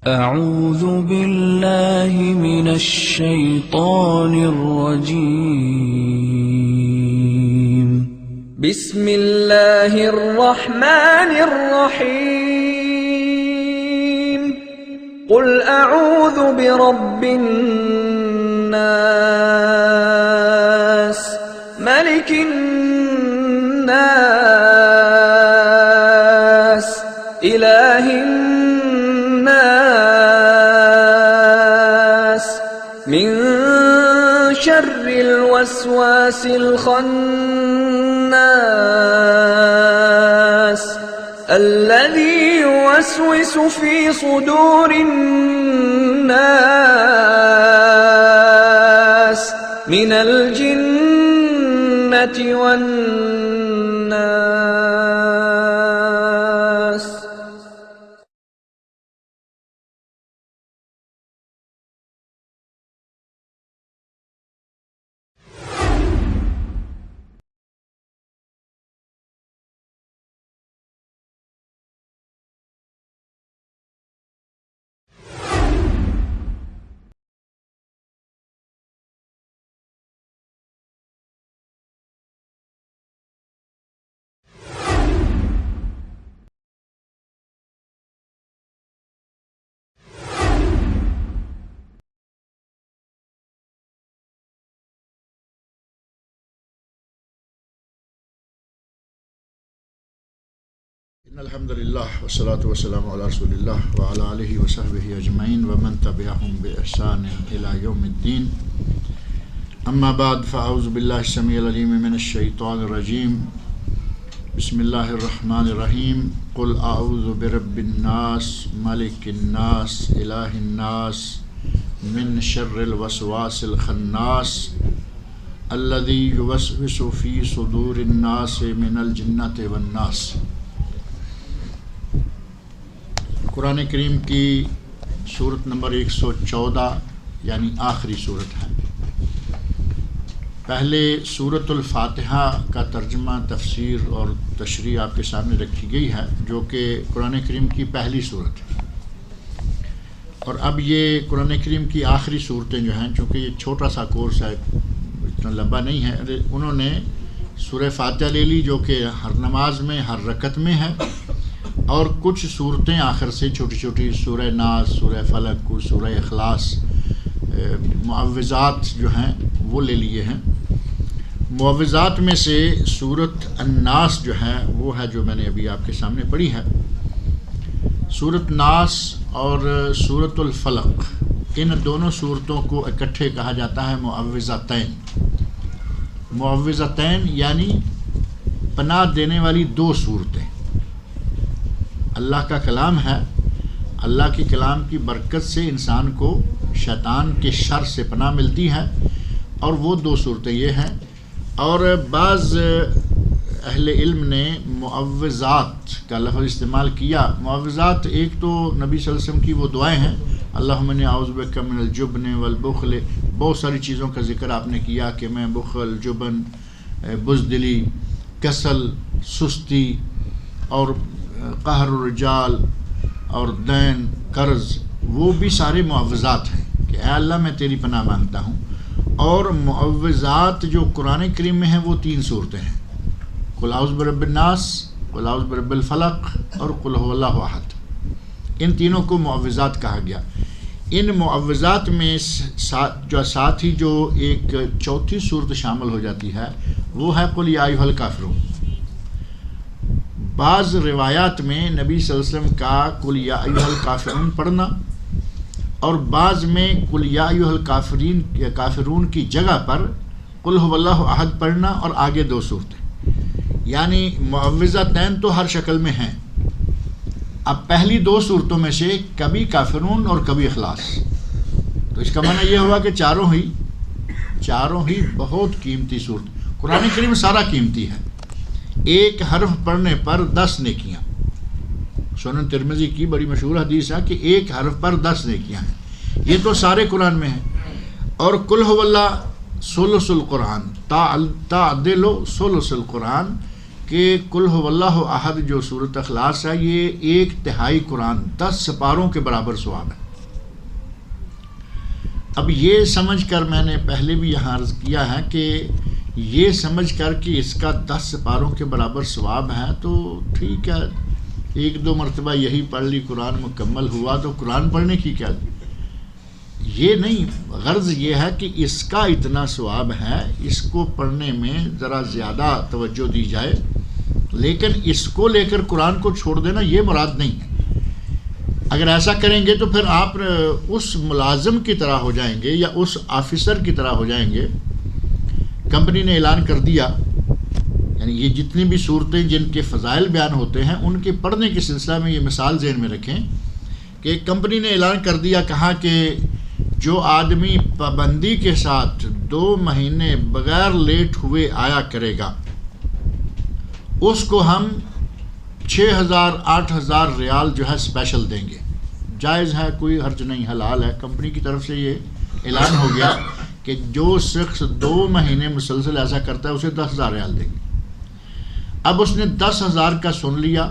أعوذ بالله من الشيطان الرجيم. بسم الله الرحمن الرحيم. قل أعوذ برب الناس ملك الناس إله الناس من شر الوسواس الخناس الذي يوسوس في صدور الناس من الجنة والناس. إن الحمد لله والصلاة والسلام على رسول الله وعلى آله وصحبه أجمعين ومن تبعهم بإحسان إلى يوم الدين. أما بعد فأعوذ بالله السميع العليم من الشيطان الرجيم. بسم الله الرحمن الرحيم. قل أعوذ برب الناس ملك الناس إله الناس من شر الوسواس الخناس الذي يوسوس في صدور الناس من الجنة والناس. قرآن کریم کی سورت نمبر 114 یعنی آخری صورت ہے. پہلے سورت الفاتحہ کا ترجمہ، تفسیر اور تشریح آپ کے سامنے رکھی گئی ہے، جو کہ قرآن کریم کی پہلی صورت ہے. اور اب یہ قرآن کریم کی آخری صورتیں جو ہیں، چونکہ یہ چھوٹا سا کورس ہے، اتنا لمبا نہیں ہے، انہوں نے سورہ فاتحہ لے لی جو کہ ہر نماز میں ہر رکعت میں ہے، اور کچھ صورتیں آخر سے چھوٹی چھوٹی، سورہ ناس، سورہ فلق، سورہ اخلاص، معوذات جو ہیں وہ لے لیے ہیں. معوذات میں سے سورت الناس جو ہے وہ ہے جو میں نے ابھی آپ کے سامنے پڑھی ہے. سورت ناس اور سورت الفلق، ان دونوں صورتوں کو اکٹھے کہا جاتا ہے معوذتین. معوذتین یعنی پناہ دینے والی دو صورتیں. اللہ کا کلام ہے، اللہ کے کلام کی برکت سے انسان کو شیطان کے شر سے پناہ ملتی ہے، اور وہ دو صورتیں یہ ہیں. اور بعض اہل علم نے معوذات کا لفظ استعمال کیا. معوذات ایک تو نبی صلی اللہ علیہ وسلم کی وہ دعائیں ہیں، اللہم انی اعوذ بک من الجبن والبخل. بہت ساری چیزوں کا ذکر آپ نے کیا کہ میں بخل، جبن، بزدلی، کسل، سستی اور قہر الرجال اور دین، قرض، وہ بھی سارے معوذات ہیں کہ اے اللہ میں تیری پناہ مانگتا ہوں. اور معوذات جو قرآن کریم میں ہیں وہ 3 صورتیں ہیں، قل اعوذ برب الناس، قل اعوذ برب الفلق اور قل هو اللہ احد. ان تینوں کو معوذات کہا گیا. ان معوذات میں ساتھ ہی جو ایک چوتھی صورت شامل ہو جاتی ہے وہ ہے قل یا ایھا الکافرون. بعض روایات میں نبی صلی اللہ علیہ وسلم کا قل یا ایھا الکافرون پڑھنا، اور بعض میں قل یا ایھا الکافرون کی جگہ پر قل ھو اللہ احد پڑھنا اور آگے 2 صورتیں. یعنی معوذتین تو ہر شکل میں ہیں. اب پہلی 2 صورتوں میں سے کبھی کافرون اور کبھی اخلاص، تو اس کا معنی یہ ہوا کہ چاروں ہی بہت قیمتی صورت. قرآن کریم سارا قیمتی ہے. ایک حرف پڑھنے پر 10 نیکیاں. سنن ترمذی کی بڑی مشہور حدیث ہے کہ ایک حرف پر 10 نیکیاں ہیں. یہ تو سارے قرآن میں ہیں. اور قل ھو اللہ ثلث القرآن تعدل ثلث القرآن، کہ قل هو اللہ احد جو سورۃ اخلاص ہے یہ 1/3 قرآن 10 سپاروں کے برابر ثواب ہے۔ اب یہ سمجھ کر میں نے پہلے بھی یہاں عرض کیا ہے کہ یہ سمجھ کر کہ اس کا 10 سپاروں کے برابر ثواب ہے تو ٹھیک ہے، 1-2 مرتبہ یہی پڑھ لی، قرآن مکمل ہوا تو قرآن پڑھنے کی کیا، یہ نہیں، غرض یہ ہے کہ اس کا اتنا ثواب ہے، اس کو پڑھنے میں ذرا زیادہ توجہ دی جائے، لیکن اس کو لے کر قرآن کو چھوڑ دینا یہ مراد نہیں ہے۔ اگر ایسا کریں گے تو پھر آپ اس ملازم کی طرح ہو جائیں گے یا اس آفیسر کی طرح ہو جائیں گے، کمپنی نے اعلان کر دیا، یعنی یہ جتنی بھی صورتیں جن کے فضائل بیان ہوتے ہیں ان کے پڑھنے کے سلسلہ میں یہ مثال ذہن میں رکھیں کہ ایک کمپنی نے اعلان کر دیا، کہا کہ جو آدمی پابندی کے ساتھ 2 مہینے بغیر لیٹ ہوئے آیا کرے گا اس کو ہم 6,000-8,000 ریال جو ہے اسپیشل دیں گے۔ جائز ہے، کوئی حرج نہیں، حلال ہے، کمپنی کی طرف سے یہ اعلان ہو گیا کہ جو شخص 2 مہینے مسلسل ایسا کرتا ہے اسے 10,000 ریال دیں گے۔ اب اس نے 10,000 کا سن لیا،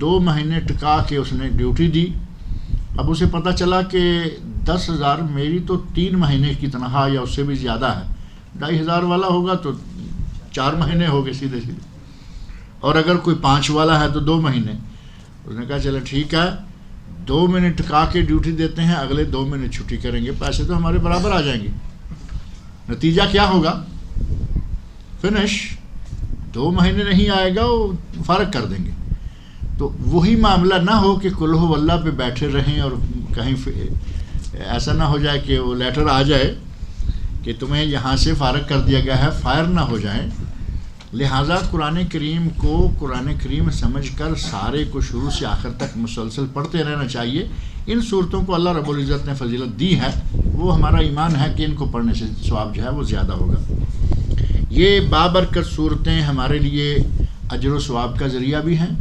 2 مہینے ٹکا کے اس نے ڈیوٹی دی، اب اسے پتہ چلا کہ 10,000 میری تو 3 مہینے کی تنخواہ یا اس سے بھی زیادہ ہے، 2,500 والا ہوگا تو 4 مہینے ہو گئے سیدھے سیدھے، اور اگر کوئی 5 والا ہے تو 2 مہینے۔ اس نے کہا چلو ٹھیک ہے، 2 مہینے ٹکا کے ڈیوٹی دیتے ہیں، اگلے 2 مہینے چھٹی کریں گے، پیسے تو ہمارے برابر آ جائیں گے۔ نتیجہ کیا ہوگا؟ فنش، 2 مہینے نہیں آئے گا وہ فارغ کر دیں گے۔ تو وہی معاملہ نہ ہو کہ قل ہو اللہ پہ بیٹھے رہیں اور کہیں ایسا نہ ہو جائے کہ وہ لیٹر آ جائے کہ تمہیں یہاں سے فارغ کر دیا گیا ہے، فائر نہ ہو جائیں۔ لہٰذا قرآن کریم کو قرآن کریم سمجھ کر سارے کو شروع سے آخر تک مسلسل پڑھتے رہنا چاہیے۔ ان صورتوں کو اللہ رب العزت نے فضیلت دی ہے، وہ ہمارا ایمان ہے کہ ان کو پڑھنے سے ثواب جو ہے وہ زیادہ ہوگا۔ یہ بابرکت صورتیں ہمارے لیے اجر و ثواب کا ذریعہ بھی ہیں،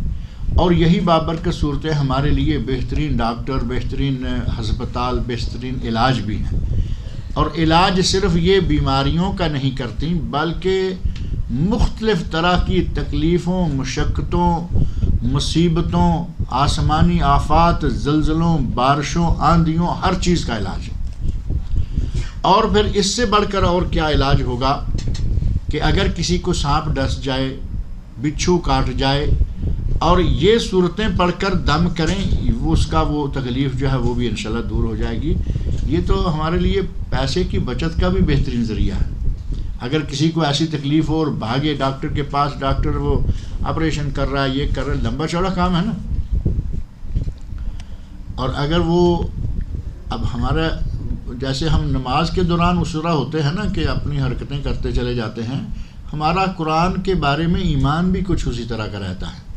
اور یہی بابرکت صورتیں ہمارے لیے بہترین ڈاکٹر، بہترین ہسپتال، بہترین علاج بھی ہیں۔ اور علاج صرف یہ بیماریوں کا نہیں کرتی بلکہ مختلف طرح کی تکلیفوں، مشقتوں، مصیبتوں، آسمانی آفات، زلزلوں، بارشوں، آندھیوں، ہر چیز کا علاج ہے۔ اور پھر اس سے بڑھ کر اور کیا علاج ہوگا کہ اگر کسی کو سانپ ڈس جائے، بچھو کاٹ جائے اور یہ صورتیں پڑھ کر دم کریں، اس کا وہ تکلیف جو ہے وہ بھی انشاءاللہ دور ہو جائے گی۔ یہ تو ہمارے لیے پیسے کی بچت کا بھی بہترین ذریعہ ہے۔ اگر کسی کو ایسی تکلیف ہو اور بھاگے ڈاکٹر کے پاس، ڈاکٹر وہ آپریشن کر رہا ہے، یہ کر رہا ہے، لمبا چوڑا کام ہے نا۔ اور اگر وہ اب ہمارا جیسے ہم نماز کے دوران اسرا ہوتے ہیں نا کہ اپنی حرکتیں کرتے چلے جاتے ہیں، ہمارا قرآن کے بارے میں ایمان بھی کچھ اسی طرح کا رہتا ہے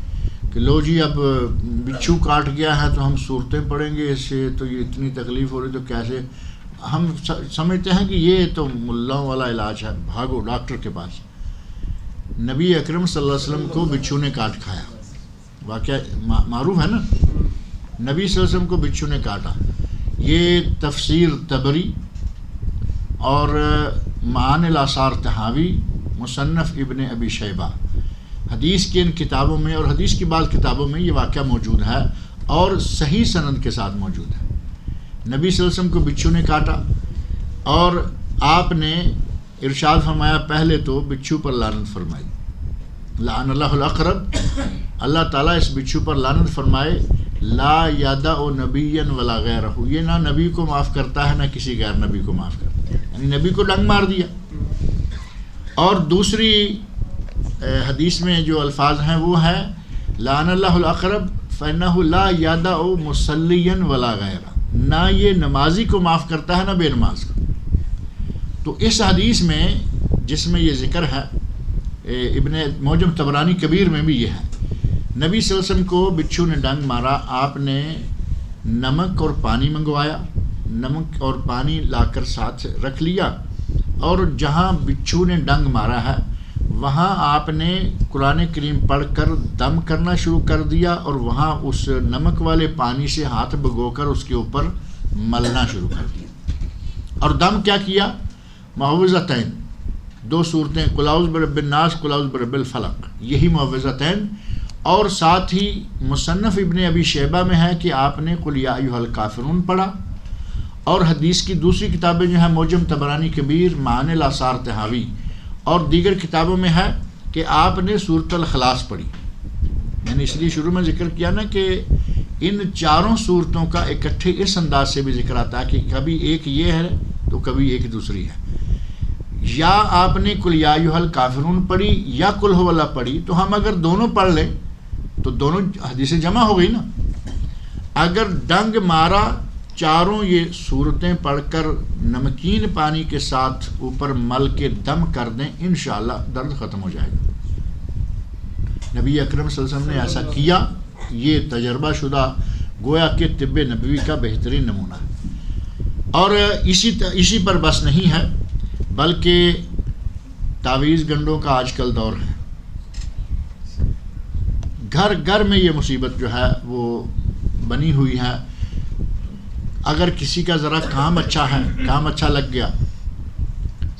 کہ لو جی اب بچھو کاٹ گیا ہے تو ہم صورتیں پڑھیں گے، اس سے تو یہ اتنی تکلیف ہو رہی تو کیسے، ہم سمجھتے ہیں کہ یہ تو ملاؤں والا علاج ہے، بھاگو ڈاکٹر کے پاس۔ نبی اکرم صلی اللہ علیہ وسلم کو بچھو نے کاٹ کھایا، واقعہ معروف ہے نا، نبی صلی اللہ علیہ وسلم کو بچھو نے کاٹا۔ یہ تفسیر طبری اور معانی الاثار طحاوی، مصنف ابن ابی شیبہ، حدیث کی ان کتابوں میں اور حدیث کی بعض کتابوں میں یہ واقعہ موجود ہے اور صحیح سند کے ساتھ موجود ہے۔ نبی صلی اللہ علیہ وسلم کو بچھو نے کاٹا اور آپ نے ارشاد فرمایا، پہلے تو بچھو پر لعنت فرمائی، لعن اللہ الاقرب، اللہ تعالیٰ اس بچھو پر لعنت فرمائے، لا یدع نبیا ولا غیرہ، یہ نہ نبی کو معاف کرتا ہے نہ کسی غیر نبی کو معاف کرتا ہے، یعنی نبی کو ڈنگ مار دیا۔ اور دوسری حدیث میں جو الفاظ ہیں وہ ہے لعن اللہ الاقرب فإنہ لا یدع مصلیا ولا غیرہ، نہ یہ نمازی کو معاف کرتا ہے نہ بے نماز کو۔ تو اس حدیث میں جس میں یہ ذکر ہے، ابن معجم طبرانی کبیر میں بھی یہ ہے، نبی صلی اللہ علیہ وسلم کو بچھو نے ڈنگ مارا، آپ نے نمک اور پانی منگوایا، نمک اور پانی لا کر ساتھ رکھ لیا، اور جہاں بچھو نے ڈنگ مارا ہے وہاں آپ نے قرآن کریم پڑھ کر دم کرنا شروع کر دیا، اور وہاں اس نمک والے پانی سے ہاتھ بھگو کر اس کے اوپر ملنا شروع کر دیا۔ اور دم کیا کیا؟ معوذتین، دو صورتیں قل اعوذ برب الناس، قل اعوذ برب الفلق، یہی معوذتین. اور ساتھ ہی مصنف ابن ابی شیبہ میں ہے کہ آپ نے قل یا ایھا الکافرون پڑھا، اور حدیث کی دوسری کتابیں جو ہیں معجم طبرانی کبیر، معانی الاثار طحاوی اور دیگر کتابوں میں ہے کہ آپ نے سورۃ الاخلاص پڑھی. میں نے اس لیے شروع میں ذکر کیا نا کہ ان چاروں صورتوں کا اکٹھے اس انداز سے بھی ذکر آتا ہے کہ کبھی ایک یہ ہے تو کبھی ایک دوسری ہے. یا آپ نے قل یا ایھا الکافرون پڑھی یا قل ھو اللہ پڑھی، تو ہم اگر دونوں پڑھ لیں تو دونوں حدیثیں جمع ہو گئی نا. اگر ڈنگ مارا چاروں یہ صورتیں پڑھ کر نمکین پانی کے ساتھ اوپر مل کے دم کر دیں، انشاءاللہ درد ختم ہو جائے گا. نبی اکرم صلی اللہ علیہ وسلم نے ایسا کیا. یہ تجربہ شدہ گویا کہ طب نبوی کا بہترین نمونہ ہے. اور اسی پر بس نہیں ہے، بلکہ تعویذ گنڈوں کا آج کل دور ہے. گھر گھر میں یہ مصیبت جو ہے وہ بنی ہوئی ہے. اگر کسی کا ذرا کام اچھا ہے، کام اچھا لگ گیا،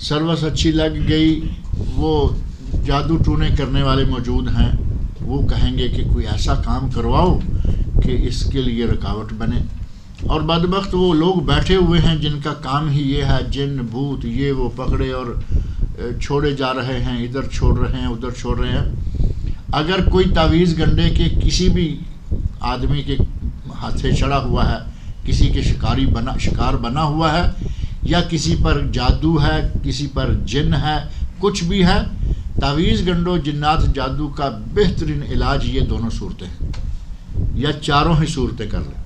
سروس اچھی لگ گئی، وہ جادو ٹونے کرنے والے موجود ہیں، وہ کہیں گے کہ کوئی ایسا کام کرواؤ کہ اس کے لیے رکاوٹ بنے. اور بدبخت وہ لوگ بیٹھے ہوئے ہیں جن کا کام ہی یہ ہے، جن بھوت یہ وہ پکڑے اور چھوڑے جا رہے ہیں، ادھر چھوڑ رہے ہیں ادھر چھوڑ رہے ہیں. اگر کوئی تعویذ گنڈے کے کسی بھی آدمی کے ہاتھ سے چڑھا ہوا ہے، کسی کے شکار بنا ہوا ہے، یا کسی پر جادو ہے، کسی پر جن ہے، کچھ بھی ہے، تعویذ گنڈوں جنات جادو کا بہترین علاج یہ دونوں صورتیں ہیں، یا چاروں ہی صورتیں کر لیں.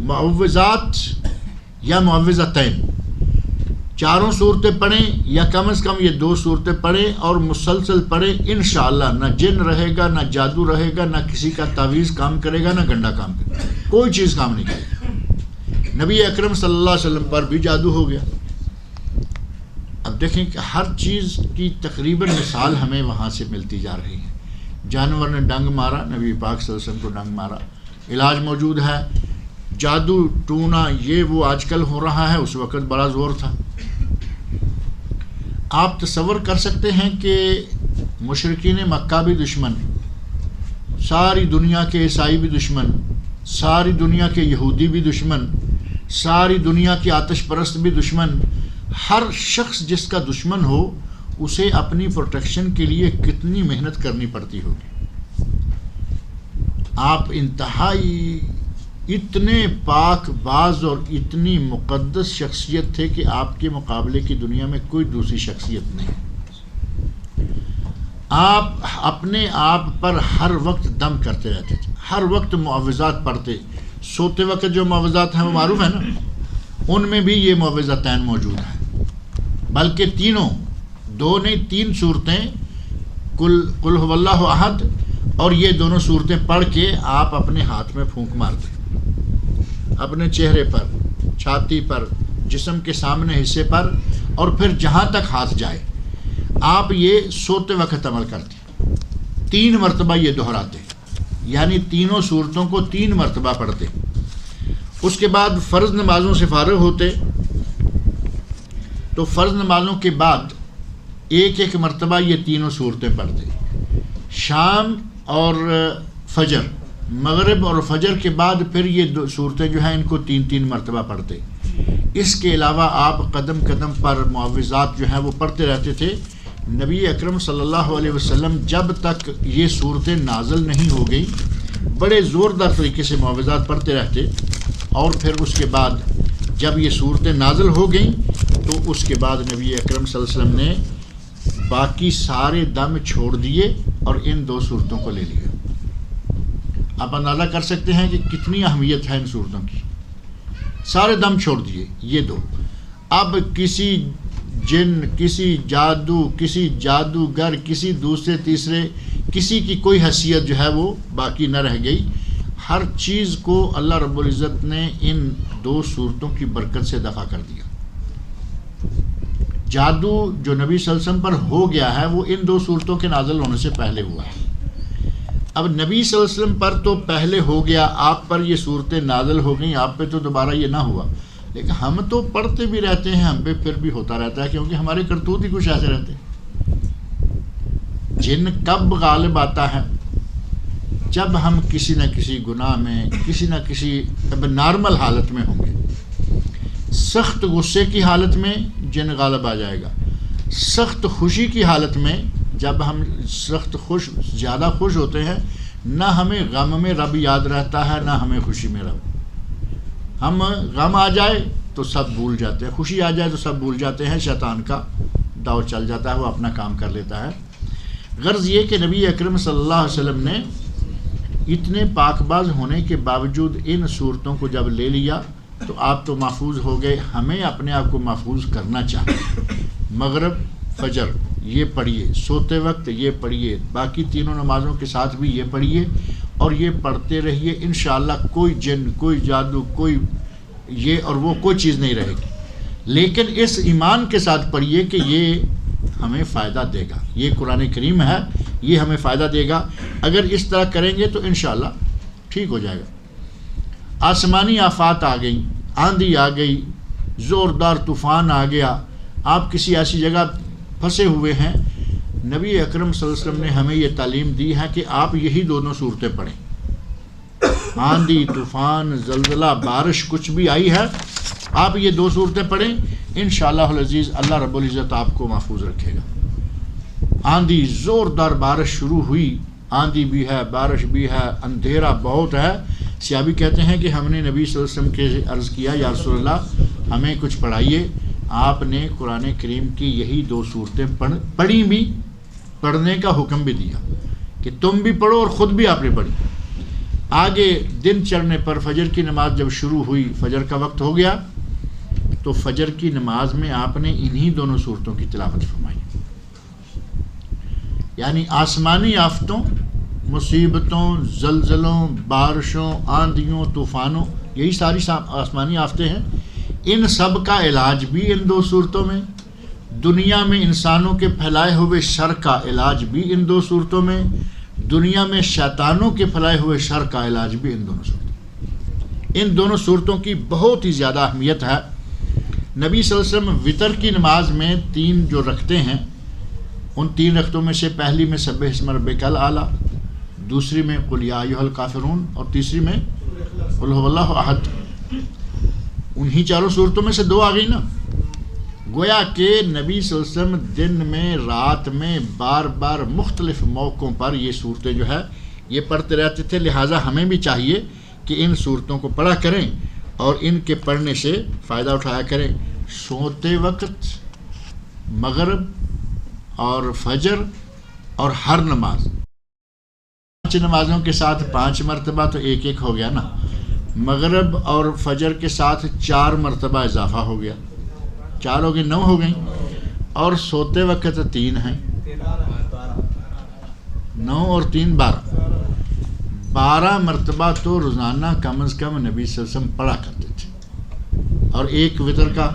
معوذات یا معوذتین، چاروں صورتیں پڑھیں یا کم از کم یہ دو صورتیں پڑھیں اور مسلسل پڑھیں. انشاءاللہ نہ جن رہے گا، نہ جادو رہے گا، نہ کسی کا تعویذ کام کرے گا، نہ گنڈا کام کرے گا، کوئی چیز کام نہیں کرے گا. نبی اکرم صلی اللہ علیہ وسلم پر بھی جادو ہو گیا. اب دیکھیں کہ ہر چیز کی تقریباً مثال ہمیں وہاں سے ملتی جا رہی ہے. جانور نے ڈنگ مارا، نبی پاک صلی اللہ علیہ وسلم کو ڈنگ مارا، علاج موجود ہے. جادو ٹونا یہ وہ آج کل ہو رہا ہے، اس وقت بڑا زور تھا. آپ تصور کر سکتے ہیں کہ مشرکین مکہ بھی دشمن، ساری دنیا کے عیسائی بھی دشمن، ساری دنیا کے یہودی بھی دشمن، ساری دنیا کے آتش پرست بھی دشمن. ہر شخص جس کا دشمن ہو اسے اپنی پروٹیکشن کے لیے کتنی محنت کرنی پڑتی ہوگی. آپ انتہائی اتنے پاک باز اور اتنی مقدس شخصیت تھے کہ آپ کے مقابلے کی دنیا میں کوئی دوسری شخصیت نہیں. آپ اپنے آپ پر ہر وقت دم کرتے رہتے تھے، ہر وقت معوذات پڑھتے. سوتے وقت جو معوذات ہیں وہ معروف ہیں نا، ان میں بھی یہ معوذتین موجود ہیں. بلکہ تینوں، دو نہیں تین صورتیں، قل ھو اللہ احد اور یہ دونوں صورتیں پڑھ کے آپ اپنے ہاتھ میں پھونک مارتے، اپنے چہرے پر، چھاتی پر، جسم کے سامنے حصے پر، اور پھر جہاں تک ہاتھ جائے. آپ یہ سوتے وقت عمل کرتے، 3 مرتبہ یہ دہراتے، یعنی تینوں صورتوں کو 3 مرتبہ پڑھتے. اس کے بعد فرض نمازوں سے فارغ ہوتے تو فرض نمازوں کے بعد ایک مرتبہ یہ تینوں صورتیں پڑھتے. شام اور فجر، مغرب اور فجر کے بعد پھر یہ دو صورتیں جو ہیں ان کو 3 مرتبہ پڑھتے. اس کے علاوہ آپ قدم قدم پر معوذات جو ہیں وہ پڑھتے رہتے تھے. نبی اکرم صلی اللہ علیہ وسلم جب تک یہ صورتیں نازل نہیں ہو گئی بڑے زوردار طریقے سے معوذات پڑھتے رہتے، اور پھر اس کے بعد جب یہ صورتیں نازل ہو گئیں تو اس کے بعد نبی اکرم صلی اللہ علیہ وسلم نے باقی سارے دم چھوڑ دیے اور ان 2 صورتوں کو لے لیا. آپ اندازہ کر سکتے ہیں کہ کتنی اہمیت ہے ان صورتوں کی. سارے دم چھوڑ دیے یہ 2. اب کسی جن، کسی جادو، کسی جادوگر، کسی دوسرے تیسرے، کسی کی کوئی حیثیت جو ہے وہ باقی نہ رہ گئی. ہر چیز کو اللہ رب العزت نے ان 2 صورتوں کی برکت سے دفع کر دیا. جادو جو نبی صلی اللہ علیہ وسلم پر ہو گیا ہے وہ ان 2 صورتوں کے نازل ہونے سے پہلے ہوا ہے. اب نبی صلی اللہ علیہ وسلم پر تو پہلے ہو گیا، آپ پر یہ صورتیں نازل ہو گئیں، آپ پہ تو دوبارہ یہ نہ ہوا. لیکن ہم تو پڑھتے بھی رہتے ہیں، ہم پہ پھر بھی ہوتا رہتا ہے، کیونکہ ہمارے کرتوت ہی کچھ ایسے رہتے ہیں۔ جن کب غالب آتا ہے؟ جب ہم کسی نہ کسی گناہ میں، کسی نہ کسی نارمل حالت میں ہوں گے۔ سخت غصے کی حالت میں جن غالب آ جائے گا، سخت خوشی کی حالت میں جب ہم زیادہ خوش ہوتے ہیں، نہ ہمیں غم میں رب یاد رہتا ہے، نہ ہمیں خوشی میں رب۔ ہم غم آ جائے تو سب بھول جاتے ہیں، خوشی آ جائے تو سب بھول جاتے ہیں، شیطان کا داؤ چل جاتا ہے، وہ اپنا کام کر لیتا ہے۔ غرض یہ کہ نبی اکرم صلی اللہ علیہ وسلم نے اتنے پاک باز ہونے کے باوجود ان صورتوں کو جب لے لیا تو آپ تو محفوظ ہو گئے۔ ہمیں اپنے آپ کو محفوظ کرنا چاہیے۔ مغرب فجر یہ پڑھیے، سوتے وقت یہ پڑھیے، باقی تینوں نمازوں کے ساتھ بھی یہ پڑھیے، اور یہ پڑھتے رہیے۔ انشاءاللہ کوئی جن، کوئی جادو، کوئی یہ اور وہ کوئی چیز نہیں رہے گی، لیکن اس ایمان کے ساتھ پڑھیے کہ یہ ہمیں فائدہ دے گا، یہ قرآن کریم ہے، یہ ہمیں فائدہ دے گا۔ اگر اس طرح کریں گے تو انشاءاللہ ٹھیک ہو جائے گا۔ آسمانی آفات آ گئی، آندھی آ گئی، زوردار طوفان آ گیا، آپ کسی ایسی جگہ پھنسے ہوئے ہیں، نبی اکرم صلی اللہ علیہ وسلم نے ہمیں یہ تعلیم دی ہے کہ آپ یہی دونوں صورتیں پڑھیں۔ آندھی، طوفان، زلزلہ، بارش کچھ بھی آئی ہے، آپ یہ دو صورتیں پڑھیں، انشاءاللہ العزیز اللہ رب العزت آپ کو محفوظ رکھے گا۔ آندھی، زوردار بارش شروع ہوئی، آندھی بھی ہے، بارش بھی ہے، اندھیرا بہت ہے۔ صحابی کہتے ہیں کہ ہم نے نبی صلی اللہ علیہ وسلم کے عرض کیا، یا رسول اللہ ہمیں کچھ پڑھائیے۔ آپ نے قرآن کریم کی یہی دو صورتیں پڑھی بھی، پڑھنے کا حکم بھی دیا کہ تم بھی پڑھو، اور خود بھی آپ نے پڑھی۔ آگے دن چڑھنے پر فجر کی نماز جب شروع ہوئی، فجر کا وقت ہو گیا، تو فجر کی نماز میں آپ نے انہی دونوں صورتوں کی تلاوت فرمائی۔ یعنی آسمانی آفتوں، مصیبتوں، زلزلوں، بارشوں، آندھیوں، طوفانوں، یہی ساری آسمانی آفتیں ہیں، ان سب کا علاج بھی ان دو صورتوں میں، دنیا میں انسانوں کے پھیلائے ہوئے شر کا علاج بھی ان دو صورتوں میں، دنیا میں شیطانوں کے پھیلائے ہوئے شر کا علاج بھی ان دونوں صورتوں میں۔ ان دونوں صورتوں کی بہت ہی زیادہ اہمیت ہے۔ نبی صلی اللہ علیہ وسلم وطر کی نماز میں 3 جو رکھتے ہیں، ان 3 رکعتوں میں سے پہلی میں سبح اسم ربک الاعلی، دوسری میں قل یا ایھا الکافرون، اور تیسری میں قل ھو اللہ احد۔ انہی چاروں صورتوں میں سے 2 آ گئی نا۔ گویا کہ نبی صلی اللہ علیہ وسلم دن میں، رات میں، بار بار مختلف موقعوں پر یہ صورتیں جو ہے یہ پڑھتے رہتے تھے۔ لہٰذا ہمیں بھی چاہیے کہ ان صورتوں کو پڑھا کریں اور ان کے پڑھنے سے فائدہ اٹھایا کریں۔ سوتے وقت، مغرب اور فجر اور ہر نماز، 5 نمازوں کے ساتھ 5 مرتبہ تو 1 ہو گیا نا، مغرب اور فجر کے ساتھ 4 مرتبہ اضافہ ہو گیا، 4 ہو گئے، 9 ہو گئیں، اور سوتے وقت 3 ہیں، 9 اور 3 12 مرتبہ تو روزانہ کم از کم نبی صلی اللہ علیہ وسلم پڑھا کرتے تھے۔ اور ایک وطر کا،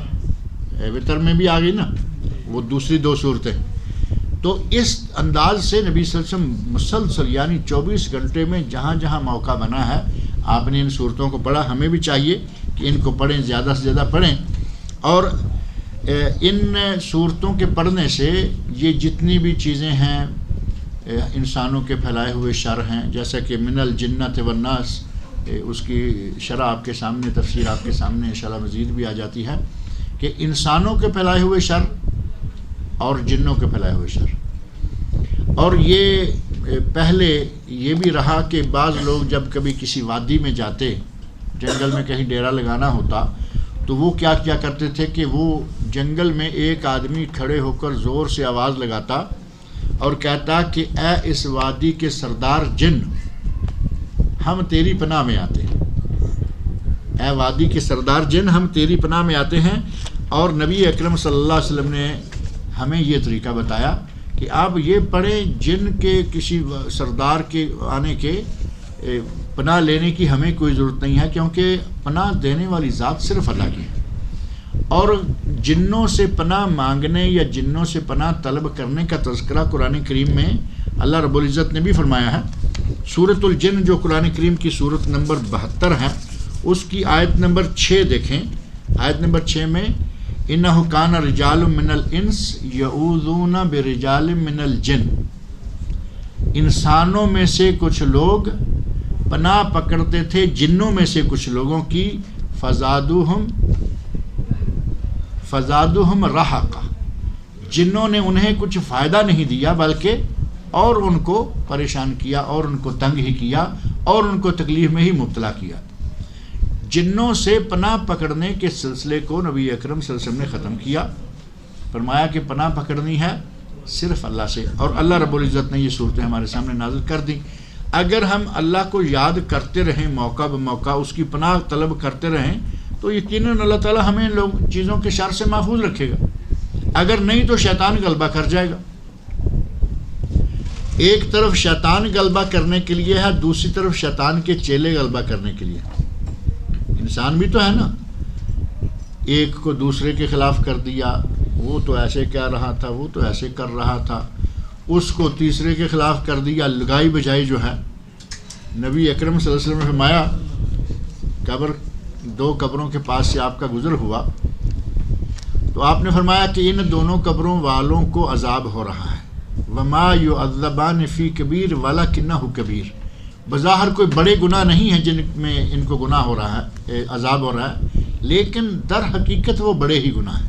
وطر میں بھی آ گئی نا وہ دوسری 2 صورتیں۔ تو اس انداز سے نبی صلی اللہ علیہ وسلم مسلسل، یعنی 24 گھنٹے میں جہاں جہاں موقع بنا ہے آپ نے ان صورتوں کو پڑھا۔ ہمیں بھی چاہیے کہ ان کو پڑھیں، زیادہ سے زیادہ پڑھیں، اور ان صورتوں کے پڑھنے سے یہ جتنی بھی چیزیں ہیں انسانوں کے پھیلائے ہوئے شر ہیں، جیسا کہ من الجنۃ والناس، اس کی شرح آپ کے سامنے، تفسیر آپ کے سامنے انشاءاللہ مزید بھی آ جاتی ہے کہ انسانوں کے پھیلائے ہوئے شر اور جنوں کے پھیلائے ہوئے شر۔ اور یہ پہلے یہ بھی رہا کہ بعض لوگ جب کبھی کسی وادی میں جاتے، جنگل میں کہیں ڈیرا لگانا ہوتا، تو وہ کیا کرتے تھے کہ وہ جنگل میں ایک آدمی کھڑے ہو کر زور سے آواز لگاتا اور کہتا کہ اے اس وادی کے سردار جن، ہم تیری پناہ میں آتے ہیں، اے وادی کے سردار جن، ہم تیری پناہ میں آتے ہیں۔ اور نبی اکرم صلی اللہ علیہ وسلم نے ہمیں یہ طریقہ بتایا کہ آپ یہ پڑھیں، جن کے کسی سردار کے آنے کے پناہ لینے کی ہمیں کوئی ضرورت نہیں ہے، کیونکہ پناہ دینے والی ذات صرف اللہ کی ہے۔ اور جنوں سے پناہ مانگنے یا جنوں سے پناہ طلب کرنے کا تذکرہ قرآن کریم میں اللہ رب العزت نے بھی فرمایا ہے۔ سورۃ الجن جو قرآن کریم کی سورت نمبر 72 ہے، اس کی آیت نمبر 6 دیکھیں۔ آیت نمبر 6 میں انہ کان رجال من الانس یعوذون برجال من الجن، انسانوں میں سے کچھ لوگ پناہ پکڑتے تھے جنوں میں سے کچھ لوگوں کی، فزادوہم رہقا، جنوں نے انہیں کچھ فائدہ نہیں دیا بلکہ اور ان کو پریشان کیا اور ان کو تنگ ہی کیا اور ان کو تکلیف میں ہی مبتلا کیا۔ جنوں سے پناہ پکڑنے کے سلسلے کو نبی اکرم صلی اللہ علیہ وسلم نے ختم کیا، فرمایا کہ پناہ پکڑنی ہے صرف اللہ سے، اور اللہ رب العزت نے یہ صورتیں ہمارے سامنے نازل کر دیں۔ اگر ہم اللہ کو یاد کرتے رہیں موقع بموقع، اس کی پناہ طلب کرتے رہیں، تو یقیناً اللہ تعالیٰ ہمیں چیزوں کے شر سے محفوظ رکھے گا، اگر نہیں تو شیطان غلبہ کر جائے گا۔ ایک طرف شیطان غلبہ کرنے کے لیے ہے، دوسری طرف شیطان کے چیلے غلبہ کرنے کے لیے۔ انسان بھی تو ہے نا، ایک کو دوسرے کے خلاف کر دیا، وہ تو ایسے کہہ رہا تھا، وہ تو ایسے کر رہا تھا، اس کو تیسرے کے خلاف کر دیا، لگائی بجائی جو ہے۔ نبی اکرم صلی اللہ علیہ وسلم نے فرمایا، دو قبروں کے پاس سے آپ کا گزر ہوا تو آپ نے فرمایا کہ ان دونوں قبروں والوں کو عذاب ہو رہا ہے، وما یعذبان فی کبیر ولکنہ کبیر، بظاہر کوئی بڑے گناہ نہیں ہیں جن میں ان کو گناہ ہو رہا ہے، عذاب ہو رہا ہے، لیکن در حقیقت وہ بڑے ہی گناہ ہیں۔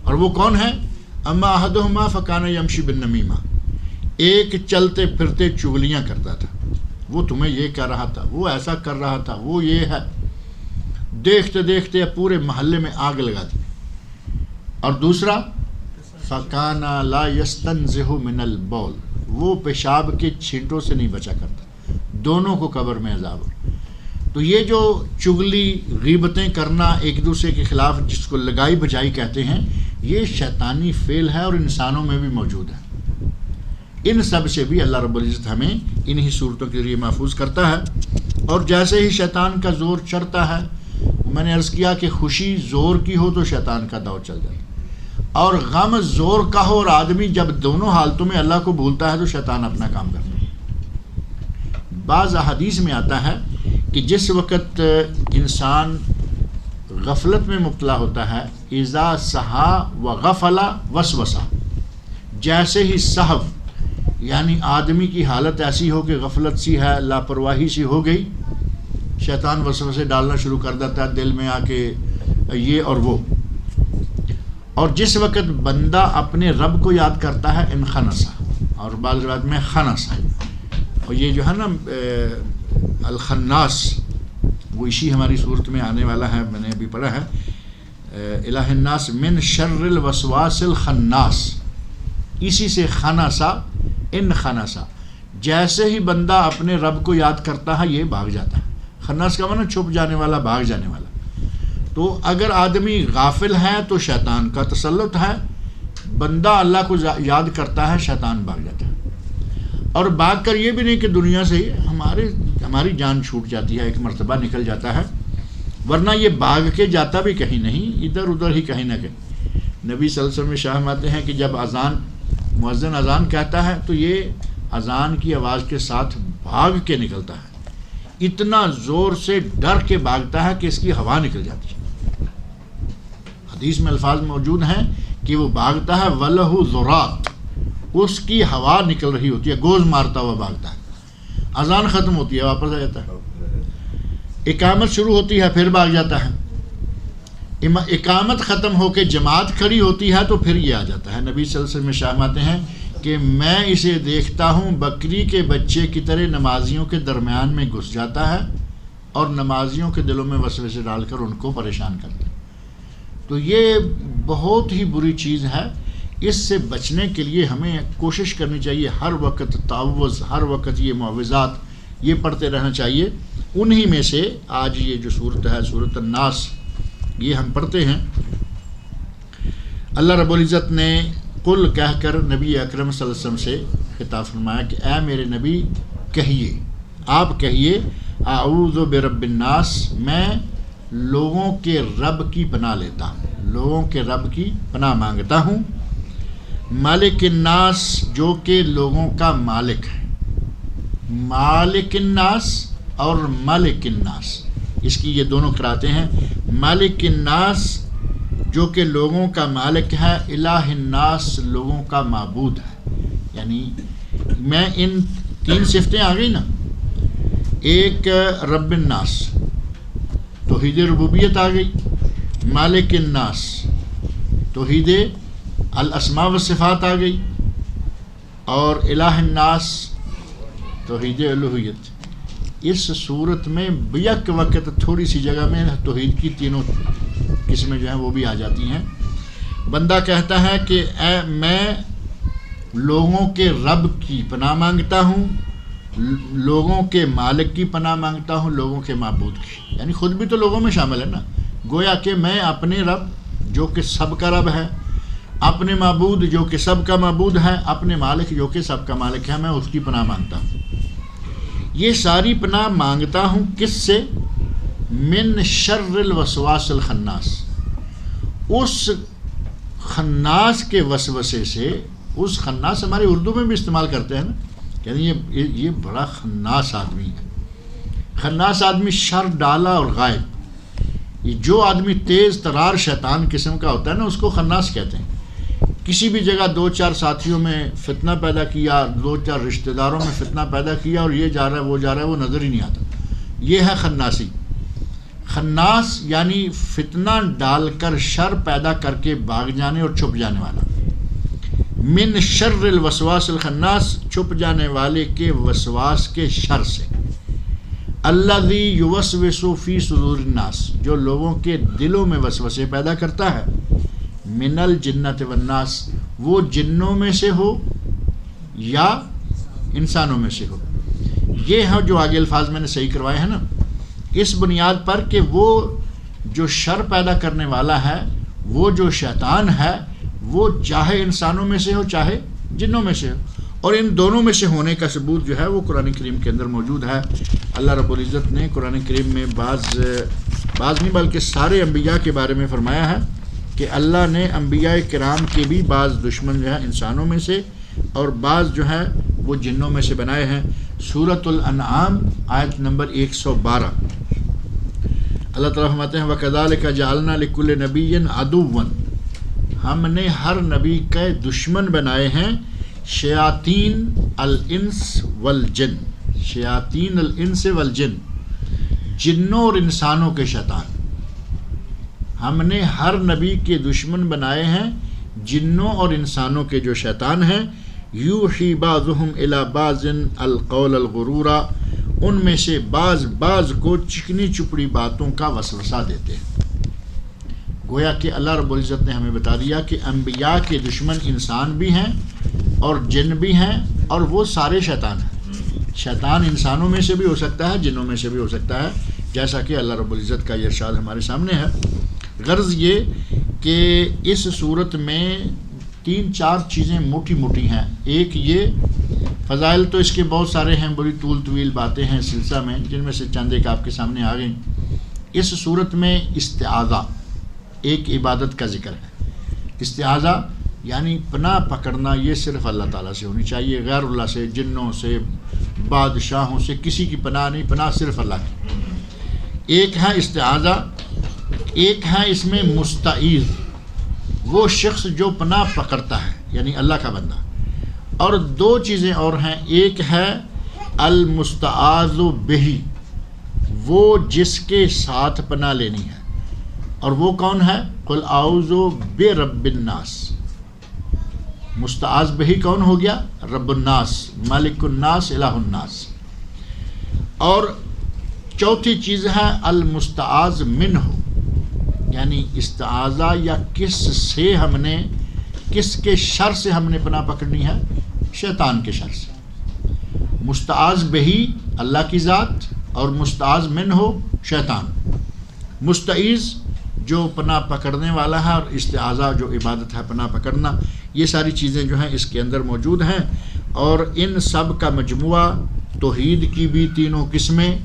اور وہ کون ہیں؟ اما احدہما فکان یمشی بالنمیمہ، ایک چلتے پھرتے چغلیاں کرتا تھا، وہ تمہیں یہ کہہ رہا تھا، وہ ایسا کر رہا تھا، وہ یہ ہے، دیکھتے دیکھتے پورے محلے میں آگ لگا دی۔ اور دوسرا فکان لا یستنزہ من البول، وہ پیشاب کے چھینٹوں سے نہیں بچا کرتا، دونوں کو قبر میں عذاب ہو۔ تو یہ جو چغلی غیبتیں کرنا ایک دوسرے کے خلاف، جس کو لگائی بجائی کہتے ہیں، یہ شیطانی فعل ہے اور انسانوں میں بھی موجود ہے۔ ان سب سے بھی اللہ رب العزت ہمیں انہی صورتوں کے ذریعے محفوظ کرتا ہے۔ اور جیسے ہی شیطان کا زور چڑھتا ہے، میں نے عرض کیا کہ خوشی زور کی ہو تو شیطان کا دور چل جاتا ہے، اور غم زور کا ہو، اور آدمی جب دونوں حالتوں میں اللہ کو بھولتا ہے تو شیطان اپنا کام کرتا ہے۔ بعض احادیث میں آتا ہے کہ جس وقت انسان غفلت میں مبتلا ہوتا ہے، اذا سہا وغفل وسوسہ، جیسے ہی سہو یعنی آدمی کی حالت ایسی ہو کہ غفلت سی ہے، لاپرواہی سی ہو گئی، شیطان وسوسے ڈالنا شروع کر دیتا ہے دل میں آ کے یہ اور وہ۔ اور جس وقت بندہ اپنے رب کو یاد کرتا ہے، انخنسا، اور بعض روایت میں خنسا، اور یہ جو ہے نا الخناس، وہ اسی ہماری صورت میں آنے والا ہے، میں نے ابھی پڑھا ہے، الہ الناس من شر الوسواس الخناس، اسی سے خنسا انخنسا، جیسے ہی بندہ اپنے رب کو یاد کرتا ہے یہ بھاگ جاتا ہے۔ خناس کا معنی چھپ جانے والا، بھاگ جانے والا۔ تو اگر آدمی غافل ہے تو شیطان کا تسلط ہے، بندہ اللہ کو یاد کرتا ہے، شیطان بھاگ جاتا ہے۔ اور بھاگ کر یہ بھی نہیں کہ دنیا سے ہی ہماری جان چھوٹ جاتی ہے، ایک مرتبہ نکل جاتا ہے، ورنہ یہ بھاگ کے جاتا بھی کہیں نہیں، ادھر ادھر ہی کہیں نہ کہیں۔ نبی صلی اللہ علیہ وسلم میں شاہ فرماتے ہیں کہ جب مؤذن اذان کہتا ہے تو یہ اذان کی آواز کے ساتھ بھاگ کے نکلتا ہے، اتنا زور سے ڈر کے بھاگتا ہے کہ اس کی ہوا نکل جاتی ہے۔ حدیث میں الفاظ موجود ہیں کہ وہ بھاگتا ہے وَلَهُ ذُرَاتٌ، اس کی ہوا نکل رہی ہوتی ہے، گوز مارتا ہوا بھاگتا ہے۔ اذان ختم ہوتی ہے، واپس آ جاتا ہے، اقامت شروع ہوتی ہے، پھر بھاگ جاتا ہے، اقامت ختم ہو کے جماعت کھڑی ہوتی ہے تو پھر یہ آ جاتا ہے۔ نبی صلی اللہ علیہ وسلم شاہماتے ہیں کہ میں اسے دیکھتا ہوں بکری کے بچے کی طرح نمازیوں کے درمیان میں گھس جاتا ہے اور نمازیوں کے دلوں میں وسوسے ڈال کر ان کو پریشان کرتا ہے۔ تو یہ بہت ہی بری چیز ہے، اس سے بچنے کے لیے ہمیں کوشش کرنی چاہیے، ہر وقت تعوذ، ہر وقت یہ معوذات یہ پڑھتے رہنا چاہیے۔ انہی میں سے آج یہ جو صورت ہے، صورت الناس، یہ ہم پڑھتے ہیں۔ اللہ رب العزت نے قل کہہ کر نبی اکرم صلی اللہ علیہ وسلم سے خطاب فرمایا کہ اے میرے نبی کہیے، آپ کہیے اعوذ برب الناس، میں لوگوں کے رب کی پناہ لیتا ہوں، لوگوں کے رب کی پناہ مانگتا ہوں، مالک الناس، جو کہ لوگوں کا مالک ہے، مالک الناس اور ملک الناس، اس کی یہ دونوں قراتیں ہیں، مالک الناس جو کہ لوگوں کا مالک ہے، الہ الناس لوگوں کا معبود ہے. یعنی میں ان 3 صفتیں آ گئی نا. ایک رب الناس توحید ربوبیت آ گئی، مالک الناس توحید الاسماء والصفات آ گئی، اور الہ الناس توحید الوہیت. اس صورت میں بیک وقت تھوڑی سی جگہ میں توحید کی تینوں قسمیں جو ہیں وہ بھی آ جاتی ہیں. بندہ کہتا ہے کہ میں لوگوں کے رب کی پناہ مانگتا ہوں، لوگوں کے مالک کی پناہ مانگتا ہوں، لوگوں کے معبود کی. یعنی خود بھی تو لوگوں میں شامل ہے نا. گویا کہ میں اپنے رب جو کہ سب کا رب ہے، اپنے معبود جو کہ سب کا معبود ہے، اپنے مالک جو کہ سب کا مالک ہے، میں اس کی پناہ مانگتا ہوں. یہ ساری پناہ مانگتا ہوں کس سے؟ من شر الوسواس الخناس، اس خناس کے وسوسے سے. اس خناس ہماری اردو میں بھی استعمال کرتے ہیں نا، یعنی یہ بڑا خناس آدمی ہے. خناس آدمی شر ڈالا اور غائب. یہ جو آدمی تیز ترار شیطان قسم کا ہوتا ہے نا، اس کو خناس کہتے ہیں. کسی بھی جگہ 2-4 ساتھیوں میں فتنہ پیدا کیا، 2-4 رشتہ داروں میں فتنہ پیدا کیا، اور یہ جا رہا ہے وہ نظر ہی نہیں آتا. یہ ہے خناسی. خناس یعنی فتنہ ڈال کر شر پیدا کر کے بھاگ جانے اور چھپ جانے والا. من شر الوسواس الخناس، چھپ جانے والے کے وسواس کے شر سے. الذی یوسوس فی صدور الناس، جو لوگوں کے دلوں میں وسوسے پیدا کرتا ہے. من الجنۃ والناس، وہ جنوں میں سے ہو یا انسانوں میں سے ہو. یہ ہے جو آگے الفاظ میں نے صحیح کروائے ہیں نا، اس بنیاد پر کہ وہ جو شر پیدا کرنے والا ہے، وہ جو شیطان ہے، وہ چاہے انسانوں میں سے ہو چاہے جنوں میں سے ہو. اور ان دونوں میں سے ہونے کا ثبوت جو ہے وہ قرآن کریم کے اندر موجود ہے. اللہ رب العزت نے قرآن کریم میں بعض نہیں بلکہ سارے انبیاء کے بارے میں فرمایا ہے کہ اللہ نے انبیاء کرام کے بھی بعض دشمن جو ہے انسانوں میں سے اور بعض جو ہے وہ جنوں میں سے بنائے ہیں. سورۃ الانعام آیت نمبر 112 اللہ تعالیٰ فرماتے ہیں وَكَذَلِكَ جَعَلْنَا لِكُلِّ نَبِيٍّ عَدُوًّا، ہم نے ہر نبی کے دشمن بنائے ہیں شیاطین الانس والجن. شیاطین الانس والجن، جنوں اور انسانوں کے شیطان. ہم نے ہر نبی کے دشمن بنائے ہیں جنوں اور انسانوں کے جو شیطان ہیں. یوحی بعضهم الی بعض القول الغرورا، ان میں سے بعض کو چکنی چپڑی باتوں کا وسوسہ دیتے ہیں. گویا کہ اللہ رب العزت نے ہمیں بتا دیا کہ انبیاء کے دشمن انسان بھی ہیں اور جن بھی ہیں، اور وہ سارے شیطان ہیں. شیطان انسانوں میں سے بھی ہو سکتا ہے، جنوں میں سے بھی ہو سکتا ہے، جیسا کہ اللہ رب العزت کا یہ ارشاد ہمارے سامنے ہے. غرض یہ کہ اس صورت میں 3-4 چیزیں موٹی موٹی ہیں. ایک یہ فضائل تو اس کے بہت سارے ہیں، بڑی طویل باتیں ہیں اس سلسلہ میں، جن میں سے چند ایک آپ کے سامنے آ گئیں. اس صورت میں استعاذہ ایک عبادت کا ذکر ہے. استعاذہ یعنی پناہ پکڑنا، یہ صرف اللہ تعالیٰ سے ہونی چاہیے، غیر اللہ سے، جنوں سے، بادشاہوں سے کسی کی پناہ نہیں. پناہ صرف اللہ کی. ایک ہے استعاذہ، ایک ہے اس میں مستعیذ، وہ شخص جو پناہ پکڑتا ہے یعنی اللہ کا بندہ. اور 2 چیزیں اور ہیں. ایک ہے المستعاذ بہی، وہ جس کے ساتھ پناہ لینی ہے، اور وہ کون ہے؟ قل اعوذ برب الناس. مستعاذ بہی کون ہو گیا؟ رب الناس، مالک الناس، الہ الناس. اور چوتھی چیز ہے المستعاذ منہ، یعنی استعاذہ یا کس کے شر سے ہم نے پناہ پکڑنی ہے؟ شیطان کے شر سے. مستعاذ بہی اللہ کی ذات اور مستعاذ منہ ہو شیطان. مستعیذ جو پناہ پکڑنے والا ہے، اور استعاذہ جو عبادت ہے پناہ پکڑنا. یہ ساری چیزیں جو ہیں اس کے اندر موجود ہیں، اور ان سب کا مجموعہ توحید کی بھی 3 قسمیں.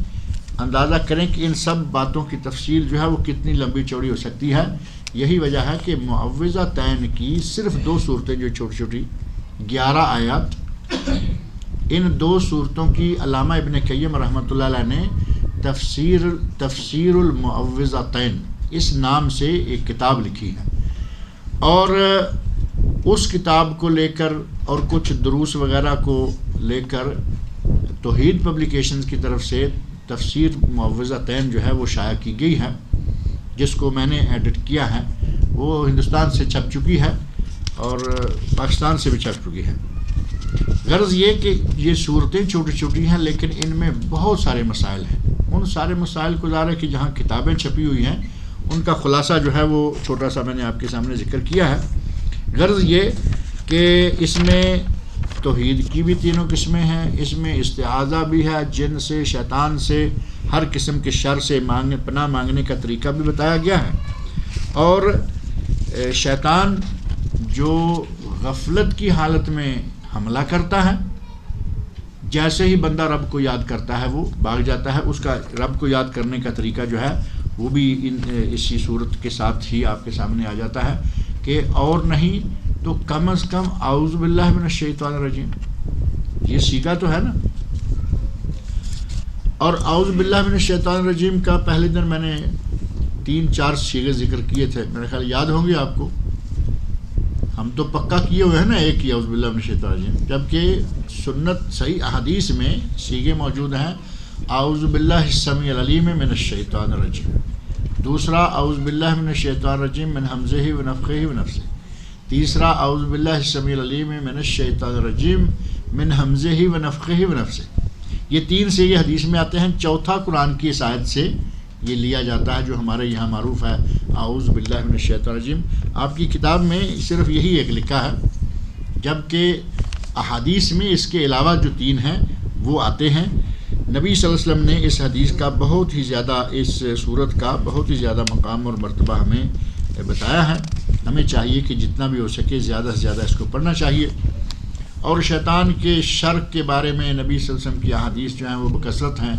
اندازہ کریں کہ ان سب باتوں کی تفصیل جو ہے وہ کتنی لمبی چوڑی ہو سکتی ہے. یہی وجہ ہے کہ معوذتین کی صرف 2 صورتیں جو چھوٹی چھوٹی 11 آیات، ان 2 صورتوں کی علامہ ابن قیم رحمۃ اللہ علیہ نے تفسیر المعوذتین اس نام سے ایک کتاب لکھی ہے، اور اس کتاب کو لے کر اور کچھ دروس وغیرہ کو لے کر توحید پبلیکیشنز کی طرف سے تفسیر معوذتین جو ہے وہ شائع کی گئی ہے، جس کو میں نے ایڈٹ کیا ہے. وہ ہندوستان سے چھپ چکی ہے اور پاکستان سے بھی چھپ چکی ہے. غرض یہ کہ یہ صورتیں چھوٹی چھوٹی ہیں لیکن ان میں بہت سارے مسائل ہیں. ان سارے مسائل کو ظاہر ہے کہ جہاں کتابیں چھپی ہوئی ہیں ان کا خلاصہ جو ہے وہ چھوٹا سا میں نے آپ کے سامنے ذکر کیا ہے. غرض یہ کہ اس میں توحید کی بھی تینوں قسمیں ہیں، اس میں استعاذہ بھی ہے، جن سے، شیطان سے، ہر قسم کے شر سے پناہ مانگنے کا طریقہ بھی بتایا گیا ہے. اور شیطان جو غفلت کی حالت میں حملہ کرتا ہے، جیسے ہی بندہ رب کو یاد کرتا ہے وہ بھاگ جاتا ہے. اس کا رب کو یاد کرنے کا طریقہ جو ہے وہ بھی اسی صورت کے ساتھ ہی آپ کے سامنے آ جاتا ہے کہ اور نہیں تو کم از کم اعوذ باللہ من الشیطان الرجیم، یہ سیکھا تو ہے نا. اور اعوذ باللہ من الشیطان الرجیم کا پہلے دن میں نے 3-4 صیغے ذکر کیے تھے، میرے خیال یاد ہوں گے آپ کو. ہم تو پکا کیے ہوئے ہیں نا ایک ہی اعوذ باللہ من الشیطان الرجیم، جبکہ سنت صحیح احادیث میں صیغے موجود ہیں. اعوذ باللہ السمیع العلیم من الشیطان الرجیم، دوسرا اعوذ باللہ من الشیطان الرجیم من ہمزہ ونفخہ ونفثہ، تیسرا اعوذ باللہ السمیع العلیم من الشیطان الرجیم من ہمزہ ونفخہ ونفثہ. یہ 3 صیغے حدیث میں آتے ہیں. چوتھا قرآن کی اس آیت سے یہ لیا جاتا ہے جو ہمارے یہاں معروف ہے اعوذ باللہ من الشیطان الرجیم. آپ کی کتاب میں صرف یہی ایک لکھا ہے، جبکہ احادیث میں اس کے علاوہ جو 3 ہیں وہ آتے ہیں. نبی صلی اللہ علیہ وسلم نے اس حدیث کا بہت ہی زیادہ، اس صورت کا بہت ہی زیادہ مقام اور مرتبہ ہمیں بتایا ہے. ہمیں چاہیے کہ جتنا بھی ہو سکے زیادہ سے زیادہ اس کو پڑھنا چاہیے. اور شیطان کے شر کے بارے میں نبی صلی اللہ علیہ وسلم کی احادیث جو ہیں وہ بکثرت ہیں.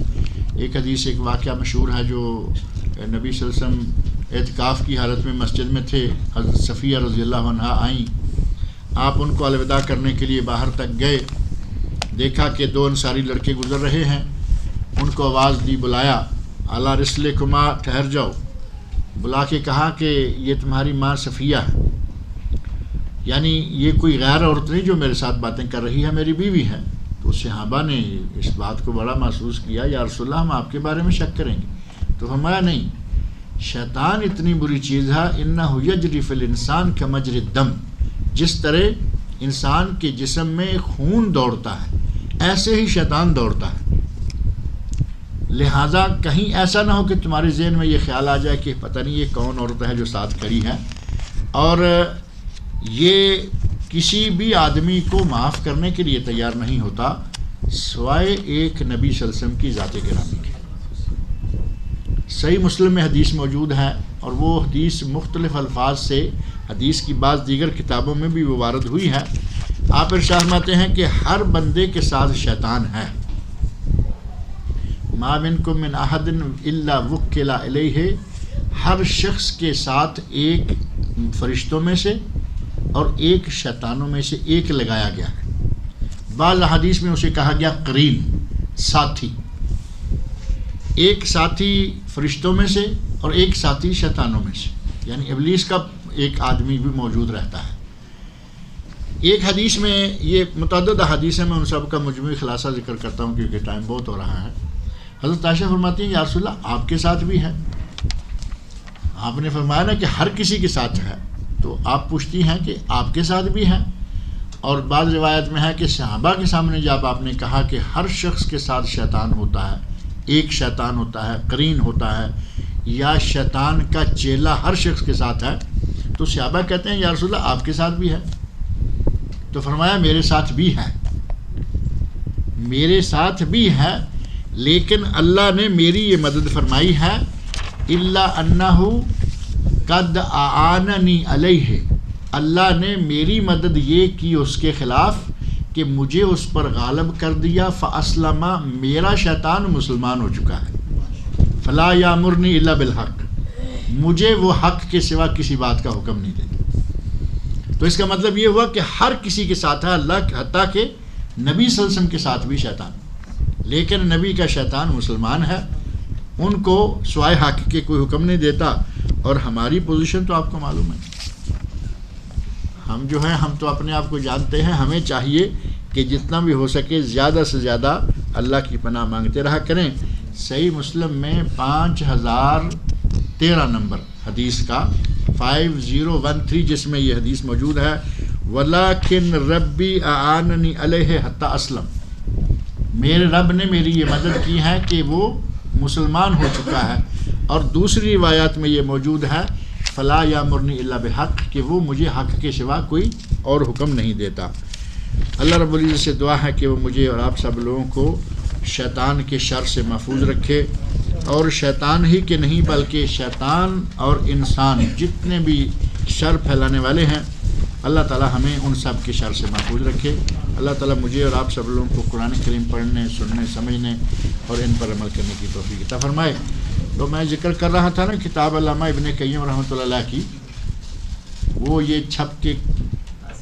ایک حدیث، ایک واقعہ مشہور ہے جو نبی صلی اللہ علیہ وسلم اعتکاف کی حالت میں مسجد میں تھے. حضرت صفیہ رضی اللہ عنہا آئیں، آپ ان کو الوداع کرنے کے لیے باہر تک گئے، دیکھا کہ 2 انصاری لڑکے گزر رہے ہیں. ان کو آواز دی، بلایا، اعلیٰ رسلکما، ٹھہر جاؤ. بلا کے کہا کہ یہ تمہاری ماں صفیہ ہے، یعنی یہ کوئی غیر عورت نہیں جو میرے ساتھ باتیں کر رہی ہے، میری بیوی ہے. تو صحابہ نے اس بات کو بڑا محسوس کیا، یا رسول اللہ ہم آپ کے بارے میں شک کریں گے. تو فرمایا نہیں، شیطان اتنی بری چیز ہے، انہ یجری فی الانسان کمجری الدم، جس طرح انسان کے جسم میں خون دوڑتا ہے ایسے ہی شیطان دوڑتا ہے. لہٰذا کہیں ایسا نہ ہو کہ تمہارے ذہن میں یہ خیال آ جائے کہ پتہ نہیں یہ کون عورت ہے جو ساتھ کھڑی ہے. اور یہ کسی بھی آدمی کو معاف کرنے کے لیے تیار نہیں ہوتا سوائے ایک نبی صلی اللہ علیہ وسلم کی ذات گرامی کے. صحیح مسلم میں حدیث موجود ہے، اور وہ حدیث مختلف الفاظ سے حدیث کی بعض دیگر کتابوں میں بھی وہ وارد ہوئی ہے. آپ ارشاد فرماتے ہیں کہ ہر بندے کے ساتھ شیطان ہے. ما منکم من احد الا وکل الیہ، ہر شخص کے ساتھ ایک فرشتوں میں سے اور ایک شیطانوں میں سے ایک لگایا گیا ہے. بعض حدیث میں اسے کہا گیا قرین، ساتھی. ایک ساتھی فرشتوں میں سے اور ایک ساتھی شیطانوں میں سے، یعنی ابلیس کا ایک آدمی بھی موجود رہتا ہے. ایک حدیث میں، یہ متعدد حدیث ہیں، میں ان سب کا مجموعی خلاصہ ذکر کرتا ہوں کیونکہ ٹائم بہت ہو رہا ہے. حضرت عائشہ فرماتی ہیں یا رسول اللہ آپ کے ساتھ بھی ہے. آپ نے فرمایا نا کہ ہر کسی کے ساتھ ہے، تو آپ پوچھتی ہیں کہ آپ کے ساتھ بھی ہے. اور بعض روایت میں ہے کہ صحابہ کے سامنے جب آپ نے کہا کہ ہر شخص کے ساتھ شیطان ہوتا ہے، ایک شیطان ہوتا ہے، قرین ہوتا ہے، یا شیطان کا چیلا ہر شخص کے ساتھ ہے، تو صحابہ کہتے ہیں یا رسول اللہ آپ کے ساتھ بھی ہے. تو فرمایا میرے ساتھ بھی ہے، میرے ساتھ بھی ہے، لیکن اللہ نے میری یہ مدد فرمائی ہے. الا انہ قد اعاننی علیہ، اللہ نے میری مدد یہ کی اس کے خلاف کہ مجھے اس پر غالب کر دیا. فاسلم، میرا شیطان مسلمان ہو چکا ہے. فلا یامرنی الا بالحق، مجھے وہ حق کے سوا کسی بات کا حکم نہیں دیتا. تو اس کا مطلب یہ ہوا کہ ہر کسی کے ساتھ ہے اللہ، حتیٰ کہ نبی صلی اللہ علیہ وسلم کے ساتھ بھی شیطان. لیکن نبی کا شیطان مسلمان ہے، ان کو سوائے حق کے کوئی حکم نہیں دیتا. اور ہماری پوزیشن تو آپ کو معلوم ہے، ہم جو ہیں ہم تو اپنے آپ کو جانتے ہیں. ہمیں چاہیے کہ جتنا بھی ہو سکے زیادہ سے زیادہ اللہ کی پناہ مانگتے رہا کریں. صحیح مسلم میں 5013 نمبر حدیث کا 5013 جس میں یہ حدیث موجود ہے، وَلَكِنْ رَبِّي أَعَانَنِي عَلَيْهِ حَتَّى أَسْلَمَ، میرے رب نے میری یہ مدد کی ہے کہ وہ مسلمان ہو چکا ہے. اور دوسری روایات میں یہ موجود ہے فَلَا يَأْمُرُنِي إِلَّا بِحَقٍّ، کہ وہ مجھے حق کے سوا کوئی اور حکم نہیں دیتا. اللہ رب العزت سے دعا ہے کہ وہ مجھے اور آپ سب لوگوں کو شیطان کے شر سے محفوظ رکھے، اور شیطان ہی کے نہیں بلکہ شیطان اور انسان جتنے بھی شر پھیلانے والے ہیں، اللہ تعالی ہمیں ان سب کے شر سے محفوظ رکھے. اللہ تعالی مجھے اور آپ سب لوگوں کو قرآن کریم پڑھنے، سننے، سمجھنے اور ان پر عمل کرنے کی توفیق عطا فرمائے. تو میں ذکر کر رہا تھا نا کتاب علامہ ابن قیم رحمۃ اللہ علیہ کی، وہ یہ چھپ کے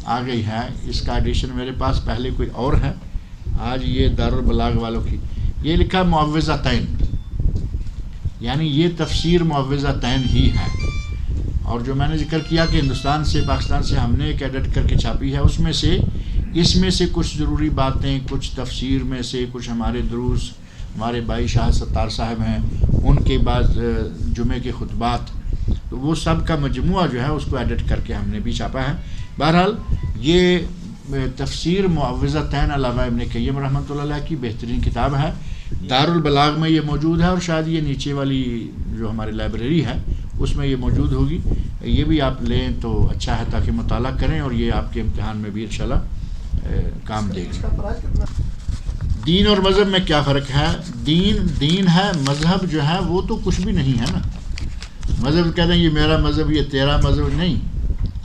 آ گئی ہے. اس کا ایڈیشن میرے پاس پہلے کوئی اور ہے، آج یہ دارالبلاغ والوں کی. یہ لکھا معوذتین، یعنی یہ تفسیر معوذتین ہی ہے. اور جو میں نے ذکر کیا کہ ہندوستان سے، پاکستان سے ہم نے ایک ایڈٹ کر کے چھاپی ہے، اس میں سے کچھ ضروری باتیں، کچھ تفسیر میں سے، کچھ ہمارے دروس، ہمارے بھائی شاہ ستار صاحب ہیں ان کے بعد جمعے کے خطبات، تو وہ سب کا مجموعہ جو ہے اس کو ایڈٹ کر کے ہم نے بھی چھاپا ہے. بہرحال یہ تفسیر معوذتین علامہ ابن قیم رحمۃ اللہ علیہ کی بہترین کتاب ہے. دارالبلاغ میں یہ موجود ہے، اور شاید یہ نیچے والی جو ہماری لائبریری ہے اس میں یہ موجود ہوگی. یہ بھی آپ لیں تو اچھا ہے تاکہ مطالعہ کریں، اور یہ آپ کے امتحان میں بھی انشاءاللہ کام دے گا. دین اور مذہب میں کیا فرق ہے؟ دین ہے، مذہب جو ہے وہ تو کچھ بھی نہیں ہے نا. مذہب کہتے ہیں یہ میرا مذہب، یہ تیرا مذہب، نہیں.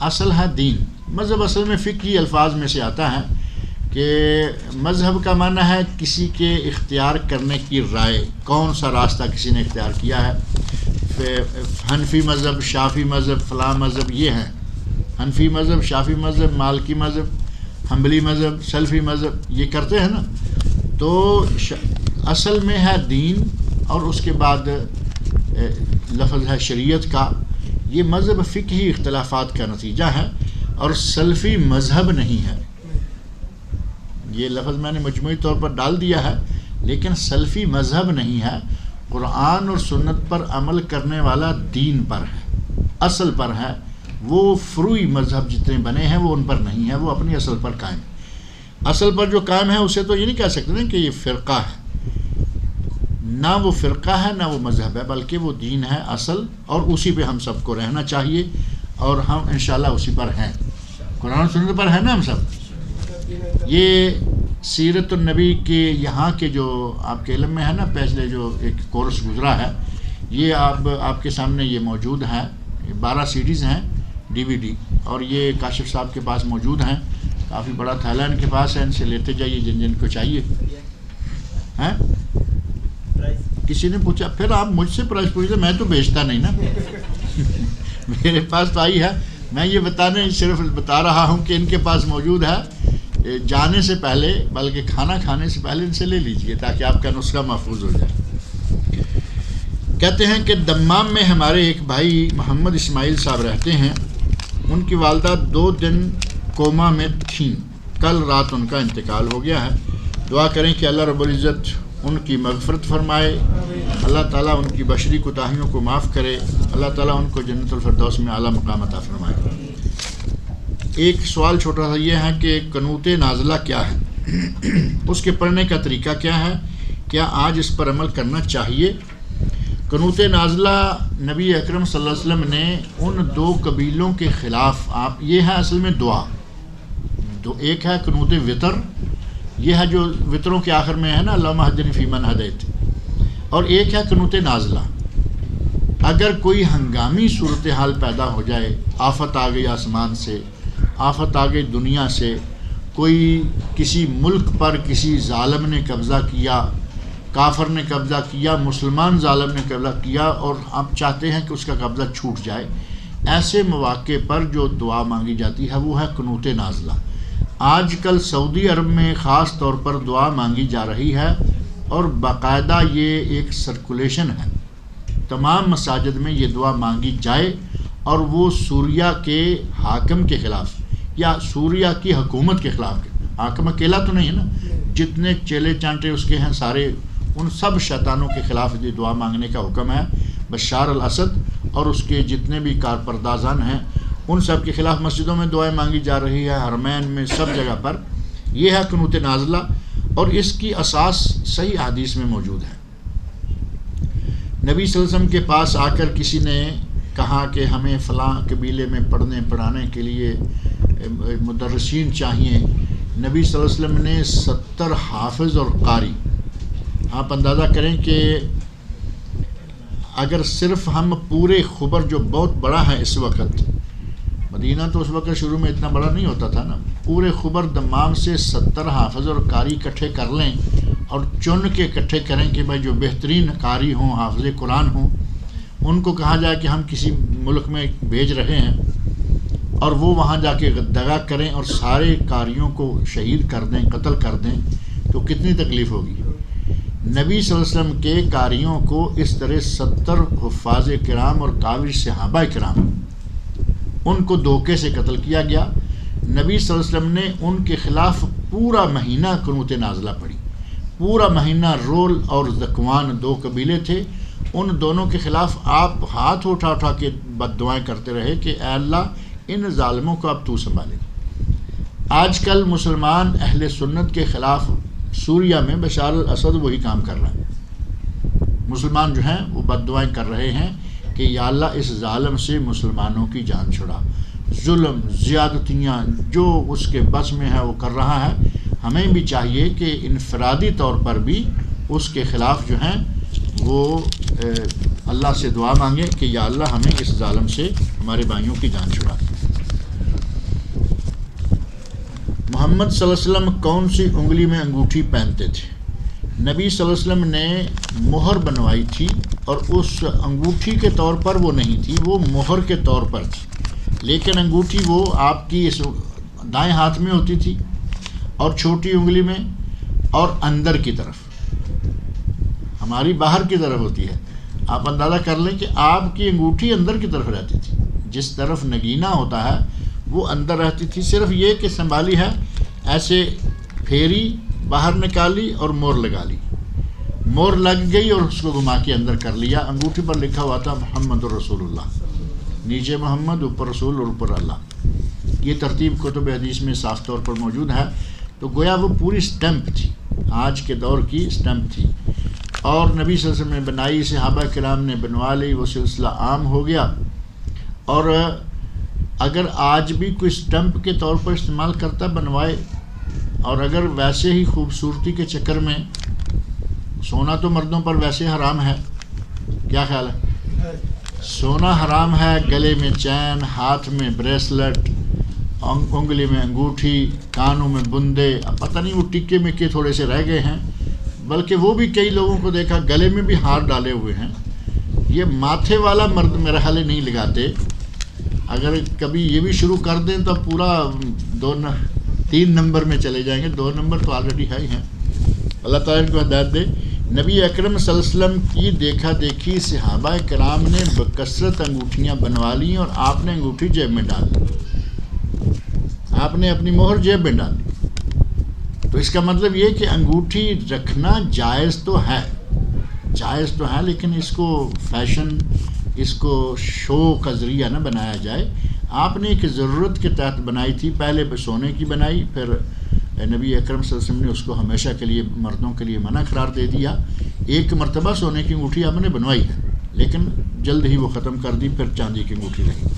اصل ہے دین. مذہب اصل میں فقہی الفاظ میں سے آتا ہے کہ مذہب کا معنی ہے کسی کے اختیار کرنے کی رائے، کون سا راستہ کسی نے اختیار کیا ہے. حنفی مذہب، شافی مذہب، فلاں مذہب، یہ ہیں. حنفی مذہب، شافی مذہب، مالکی مذہب، حنبلی مذہب، سلفی مذہب، یہ کرتے ہیں نا. تو اصل میں ہے دین، اور اس کے بعد لفظ ہے شریعت کا. یہ مذہب فقہی اختلافات کا نتیجہ ہے، اور سلفی مذہب نہیں ہے. یہ لفظ میں نے مجموعی طور پر ڈال دیا ہے، لیکن سلفی مذہب نہیں ہے. قرآن اور سنت پر عمل کرنے والا دین پر ہے، اصل پر ہے. وہ فروعی مذہب جتنے بنے ہیں وہ ان پر نہیں ہے، وہ اپنی اصل پر قائم. اصل پر جو قائم ہے اسے تو یہ نہیں کہہ سکتے نا کہ یہ فرقہ ہے. نہ وہ فرقہ ہے نہ وہ مذہب ہے، بلکہ وہ دین ہے اصل، اور اسی پہ ہم سب کو رہنا چاہیے، اور ہم انشاءاللہ اسی پر ہیں. قرآن سنت پر ہے نا ہم سب. یہ سیرت النبی کے یہاں کے جو آپ کے علم میں ہے نا، پہلے جو ایک کورس گزرا ہے، یہ آپ کے سامنے یہ موجود ہے. 12 سیڈیز ہیں DVD، اور یہ کاشف صاحب کے پاس موجود ہیں. کافی بڑا تھیلا ان کے پاس ہے، ان سے لیتے جائیے جن کو چاہیے. ہیں کسی نے پوچھا، پھر آپ مجھ سے پرائز پوچھتے، میں تو بیچتا نہیں نا. میرے پاس تو آئی ہے، میں یہ صرف بتا رہا ہوں کہ ان کے پاس موجود ہے. جانے سے پہلے، بلکہ کھانا کھانے سے پہلے ان سے لے لیجئے تاکہ آپ کا نسخہ محفوظ ہو جائے. کہتے ہیں کہ دمام میں ہمارے ایک بھائی محمد اسماعیل صاحب رہتے ہیں. ان کی والدہ 2 دن کوما میں تھیں. کل رات ان کا انتقال ہو گیا ہے. دعا کریں کہ اللہ رب العزت ان کی مغفرت فرمائے، اللہ تعالیٰ ان کی بشری کوتاہیوں کو معاف کرے، اللہ تعالیٰ ان کو جنت الفردوس میں اعلیٰ مقام عطا فرمائے. ایک سوال چھوٹا سا یہ ہے کہ قنوت نازلہ کیا ہے، اس کے پڑھنے کا طریقہ کیا ہے، کیا آج اس پر عمل کرنا چاہیے؟ قنوت نازلہ نبی اکرم صلی اللہ علیہ وسلم نے ان 2 قبیلوں کے خلاف، یہ ہے اصل میں دعا. ایک ہے قنوت وطر، یہ ہے جو وطروں کے آخر میں ہے نا، اللہم اہدنی فیمن ہدیت، اور ایک ہے قنوت نازلہ. اگر کوئی ہنگامی صورتحال پیدا ہو جائے، آفت آ گئی آسمان سے، آفت آ گئی دنیا سے، کوئی کسی ملک پر کسی ظالم نے قبضہ کیا، کافر نے قبضہ کیا، مسلمان ظالم نے قبضہ کیا، اور آپ چاہتے ہیں کہ اس کا قبضہ چھوٹ جائے، ایسے مواقع پر جو دعا مانگی جاتی ہے وہ ہے قنوت نازلہ. آج کل سعودی عرب میں خاص طور پر دعا مانگی جا رہی ہے، اور باقاعدہ یہ ایک سرکولیشن ہے تمام مساجد میں یہ دعا مانگی جائے، اور وہ سوریہ کے حاکم کے خلاف یا سوریہ کی حکومت کے خلاف، حاکم اکیلا تو نہیں ہے نا، جتنے چیلے چانٹے اس کے ہیں سارے، ان سب شیطانوں کے خلاف یہ دعا مانگنے کا حکم ہے۔ بشار الاسد اور اس کے جتنے بھی کارپردازان ہیں ان سب کے خلاف مسجدوں میں دعائیں مانگی جا رہی ہے، حرمین میں، سب جگہ پر۔ یہ ہے قنوت نازلہ، اور اس کی اساس صحیح حدیث میں موجود ہے۔ نبی صلی اللہ علیہ وسلم کے پاس آ کر کسی نے کہا کہ ہمیں فلاں قبیلے میں پڑھانے کے لیے مدرسین چاہیے۔ نبی صلی اللہ علیہ وسلم نے 70 حافظ اور قاری، آپ اندازہ کریں کہ اگر صرف ہم پورے خبر جو بہت بڑا ہے اس وقت، مدینہ تو اس وقت شروع میں اتنا بڑا نہیں ہوتا تھا نا، پورے خبر دمام سے 70 حافظ اور قاری اکٹھے کر لیں اور چن کے اکٹھے کریں کہ بھائی جو بہترین قاری ہوں، حافظ قرآن ہوں، ان کو کہا جائے کہ ہم کسی ملک میں بھیج رہے ہیں اور وہ وہاں جا کے دغا کریں اور سارے قاریوں کو شہید کر دیں، قتل کر دیں، تو کتنی تکلیف ہوگی۔ نبی صلی اللہ علیہ وسلم کے قاریوں کو اس طرح 70 حفاظ کرام اور قابل صحابہ کرام، ان کو دھوکے سے قتل کیا گیا۔ نبی صلی اللہ علیہ وسلم نے ان کے خلاف پورا مہینہ قنوت نازلہ پڑھی، پورا مہینہ۔ رول اور ذکوان 2 قبیلے تھے، ان دونوں کے خلاف آپ ہاتھ اٹھا کے بد دعائیں کرتے رہے کہ اے اللہ ان ظالموں کو اب تو سنبھالے۔ آج کل مسلمان اہل سنت کے خلاف سوریہ میں بشار الاسد وہی کام کر رہا ہے۔ مسلمان جو ہیں وہ بد دعائیں کر رہے ہیں کہ یا اللہ اس ظالم سے مسلمانوں کی جان چھڑا۔ ظلم، زیادتیاں جو اس کے بس میں ہے وہ کر رہا ہے۔ ہمیں بھی چاہیے کہ انفرادی طور پر بھی اس کے خلاف جو ہیں وہ اللہ سے دعا مانگے کہ یا اللہ ہمیں اس ظالم سے ہمارے بھائیوں کی جان چھڑا۔ محمد صلی اللہ علیہ وسلم کون سی انگلی میں انگوٹھی پہنتے تھے؟ نبی صلی اللہ علیہ وسلم نے مہر بنوائی تھی، اور اس انگوٹھی کے طور پر وہ نہیں تھی، وہ مہر کے طور پر تھی، لیکن انگوٹھی وہ آپ کی اس دائیں ہاتھ میں ہوتی تھی اور چھوٹی انگلی میں، اور اندر کی طرف، ہماری باہر کی طرف ہوتی ہے۔ آپ اندازہ کر لیں کہ آپ کی انگوٹھی اندر کی طرف رہتی تھی، جس طرف نگینہ ہوتا ہے وہ اندر رہتی تھی، صرف یہ کہ سنبھالی ہے، ایسے پھیری، باہر نکالی اور مور لگا لی، مور لگ گئی اور اس کو گھما کے اندر کر لیا۔ انگوٹھی پر لکھا ہوا تھا محمد رسول اللہ، نیچے محمد، اوپر رسول اور اوپر اللہ۔ یہ ترتیب کتب حدیث میں صاف طور پر موجود ہے۔ تو گویا وہ پوری سٹیمپ تھی، آج کے دور کی سٹیمپ تھی، اور نبی صلی اللہ علیہ وسلم نے بنائی، صحابہ کرام نے بنوا لی، وہ سلسلہ عام ہو گیا۔ اور اگر آج بھی کوئی سٹیمپ کے طور پر استعمال کرتا بنوائے، اور اگر ویسے ہی خوبصورتی کے چکر میں، سونا تو مردوں پر ویسے حرام ہے، کیا خیال ہے؟ سونا حرام ہے، گلے میں چین، ہاتھ میں بریسلٹ، انگلی میں انگوٹھی، کانوں میں بندے، اب پتہ نہیں وہ ٹکے میں کے تھوڑے سے رہ گئے ہیں، بلکہ وہ بھی کئی لوگوں کو دیکھا گلے میں بھی ہار ڈالے ہوئے ہیں۔ یہ ماتھے والا مرد میرے خیال نہیں لگاتے، اگر کبھی یہ بھی شروع کر دیں تو پورا 3 نمبر میں چلے جائیں گے، 2 نمبر تو آلریڈی ہے ہی ہیں۔ اللہ تعالیٰ ان کو ہدایت دے۔ نبی اکرم صلی اللہ علیہ وسلم کی دیکھا دیکھی صحابہ کرام نے بکثرت انگوٹھیاں بنوا لی، اور آپ نے انگوٹھی جیب میں ڈال دی، آپ نے اپنی مہر جیب میں ڈال دی۔ تو اس کا مطلب یہ کہ انگوٹھی رکھنا جائز تو ہے، جائز تو ہے، لیکن اس کو فیشن، اس کو شو کا ذریعہ نہ بنایا جائے۔ آپ نے ایک ضرورت کے تحت بنائی تھی، پہلے سونے کی بنائی، پھر نبی اکرم صلی اللہ علیہ وسلم نے اس کو ہمیشہ کے لیے مردوں کے لیے منع قرار دے دیا۔ ایک مرتبہ سونے کی انگوٹھی آپ نے بنوائی ہے، لیکن جلد ہی وہ ختم کر دی، پھر چاندی کی انگوٹھی رہی۔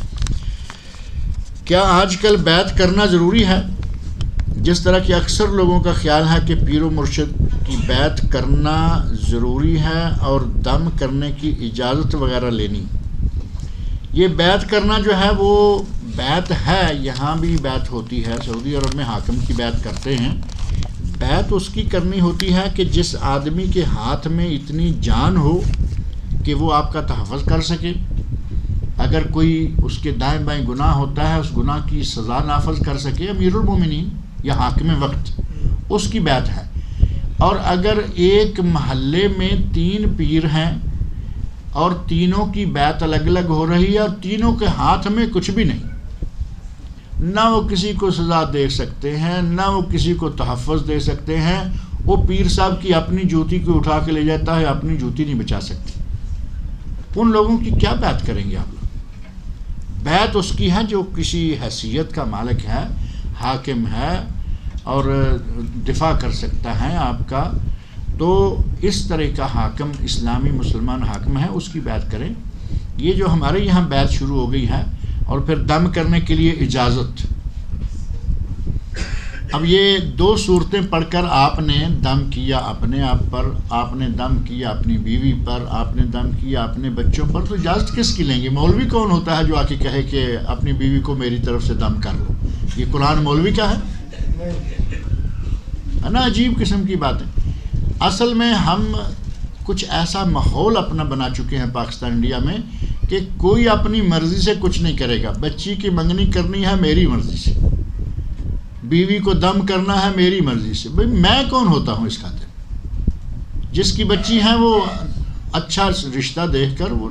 کیا آج کل بیعت کرنا ضروری ہے؟ جس طرح کہ اکثر لوگوں کا خیال ہے کہ پیر و مرشد کی بیعت کرنا ضروری ہے اور دم کرنے کی اجازت وغیرہ لینی، یہ بیعت کرنا جو ہے وہ بیعت ہے، یہاں بھی بیعت ہوتی ہے، سعودی عرب میں حاکم کی بیعت کرتے ہیں۔ بیعت اس کی کرنی ہوتی ہے کہ جس آدمی کے ہاتھ میں اتنی جان ہو کہ وہ آپ کا تحفظ کر سکے۔ اگر کوئی اس کے دائیں بائیں گناہ ہوتا ہے، اس گناہ کی سزا نافذ کر سکے، امیر المومنین یا حاکم وقت، اس کی بیعت ہے۔ اور اگر ایک محلے میں 3 پیر ہیں اور تینوں کی بیعت الگ الگ ہو رہی ہے اور تینوں کے ہاتھ میں کچھ بھی نہیں. نہ وہ کسی کو سزا دے سکتے ہیں، نہ وہ کسی کو تحفظ دے سکتے ہیں. وہ پیر صاحب کی اپنی جوتی کو اٹھا کے لے جاتا ہے، اپنی جوتی نہیں بچا سکتی. ان لوگوں کی کیا بیعت کریں گے آپ لوگ؟ بیعت اس کی ہے جو کسی حیثیت کا مالک ہے، حاکم ہے اور دفاع کر سکتا ہے آپ کا. تو اس طرح کا حاکم، اسلامی مسلمان حاکم ہے، اس کی بیعت کریں. یہ جو ہمارے یہاں بیعت شروع ہو گئی ہے اور پھر دم کرنے کے لیے اجازت. اب یہ 2 صورتیں پڑھ کر آپ نے دم کیا اپنے آپ پر، آپ نے دم کیا اپنی بیوی پر، آپ نے دم کیا اپنے بچوں پر، تو اجازت کس کی لیں گے؟ مولوی کون ہوتا ہے جو آ کے کہے کہ اپنی بیوی کو میری طرف سے دم کر لو؟ یہ قرآن مولوی کا ہے نا؟ عجیب قسم کی باتیں. اصل میں ہم کچھ ایسا ماحول اپنا بنا چکے ہیں پاکستان انڈیا میں کہ کوئی اپنی مرضی سے کچھ نہیں کرے گا. بچی کی منگنی کرنی ہے میری مرضی سے، بیوی کو دم کرنا ہے میری مرضی سے. بھئی میں کون ہوتا ہوں اس خاطر؟ جس کی بچی ہیں وہ اچھا رشتہ دیکھ کر، وہ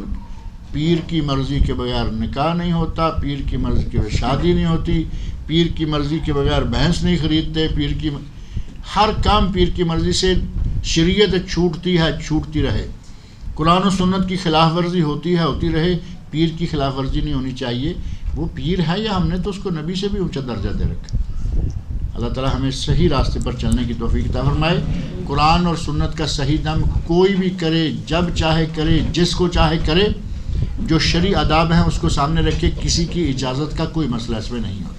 پیر کی مرضی کے بغیر نکاح نہیں ہوتا، پیر کی مرضی کے بغیر شادی نہیں ہوتی، پیر کی مرضی کے بغیر بھینس نہیں خریدتے، ہر کام پیر کی مرضی سے. شریعت چھوٹتی ہے، چھوٹتی رہے. قرآن و سنت کی خلاف ورزی ہوتی ہے، ہوتی رہے. پیر کی خلاف ورزی نہیں ہونی چاہیے. وہ پیر ہے یا ہم نے تو اس کو نبی سے بھی اونچا درجہ دے رکھا. اللہ تعالی ہمیں صحیح راستے پر چلنے کی توفیق عطا فرمائے. قرآن اور سنت کا صحیح دم کوئی بھی کرے، جب چاہے کرے، جس کو چاہے کرے. جو شرعی آداب ہیں اس کو سامنے رکھے، کسی کی اجازت کا کوئی مسئلہ اس میں نہیں ہوتا.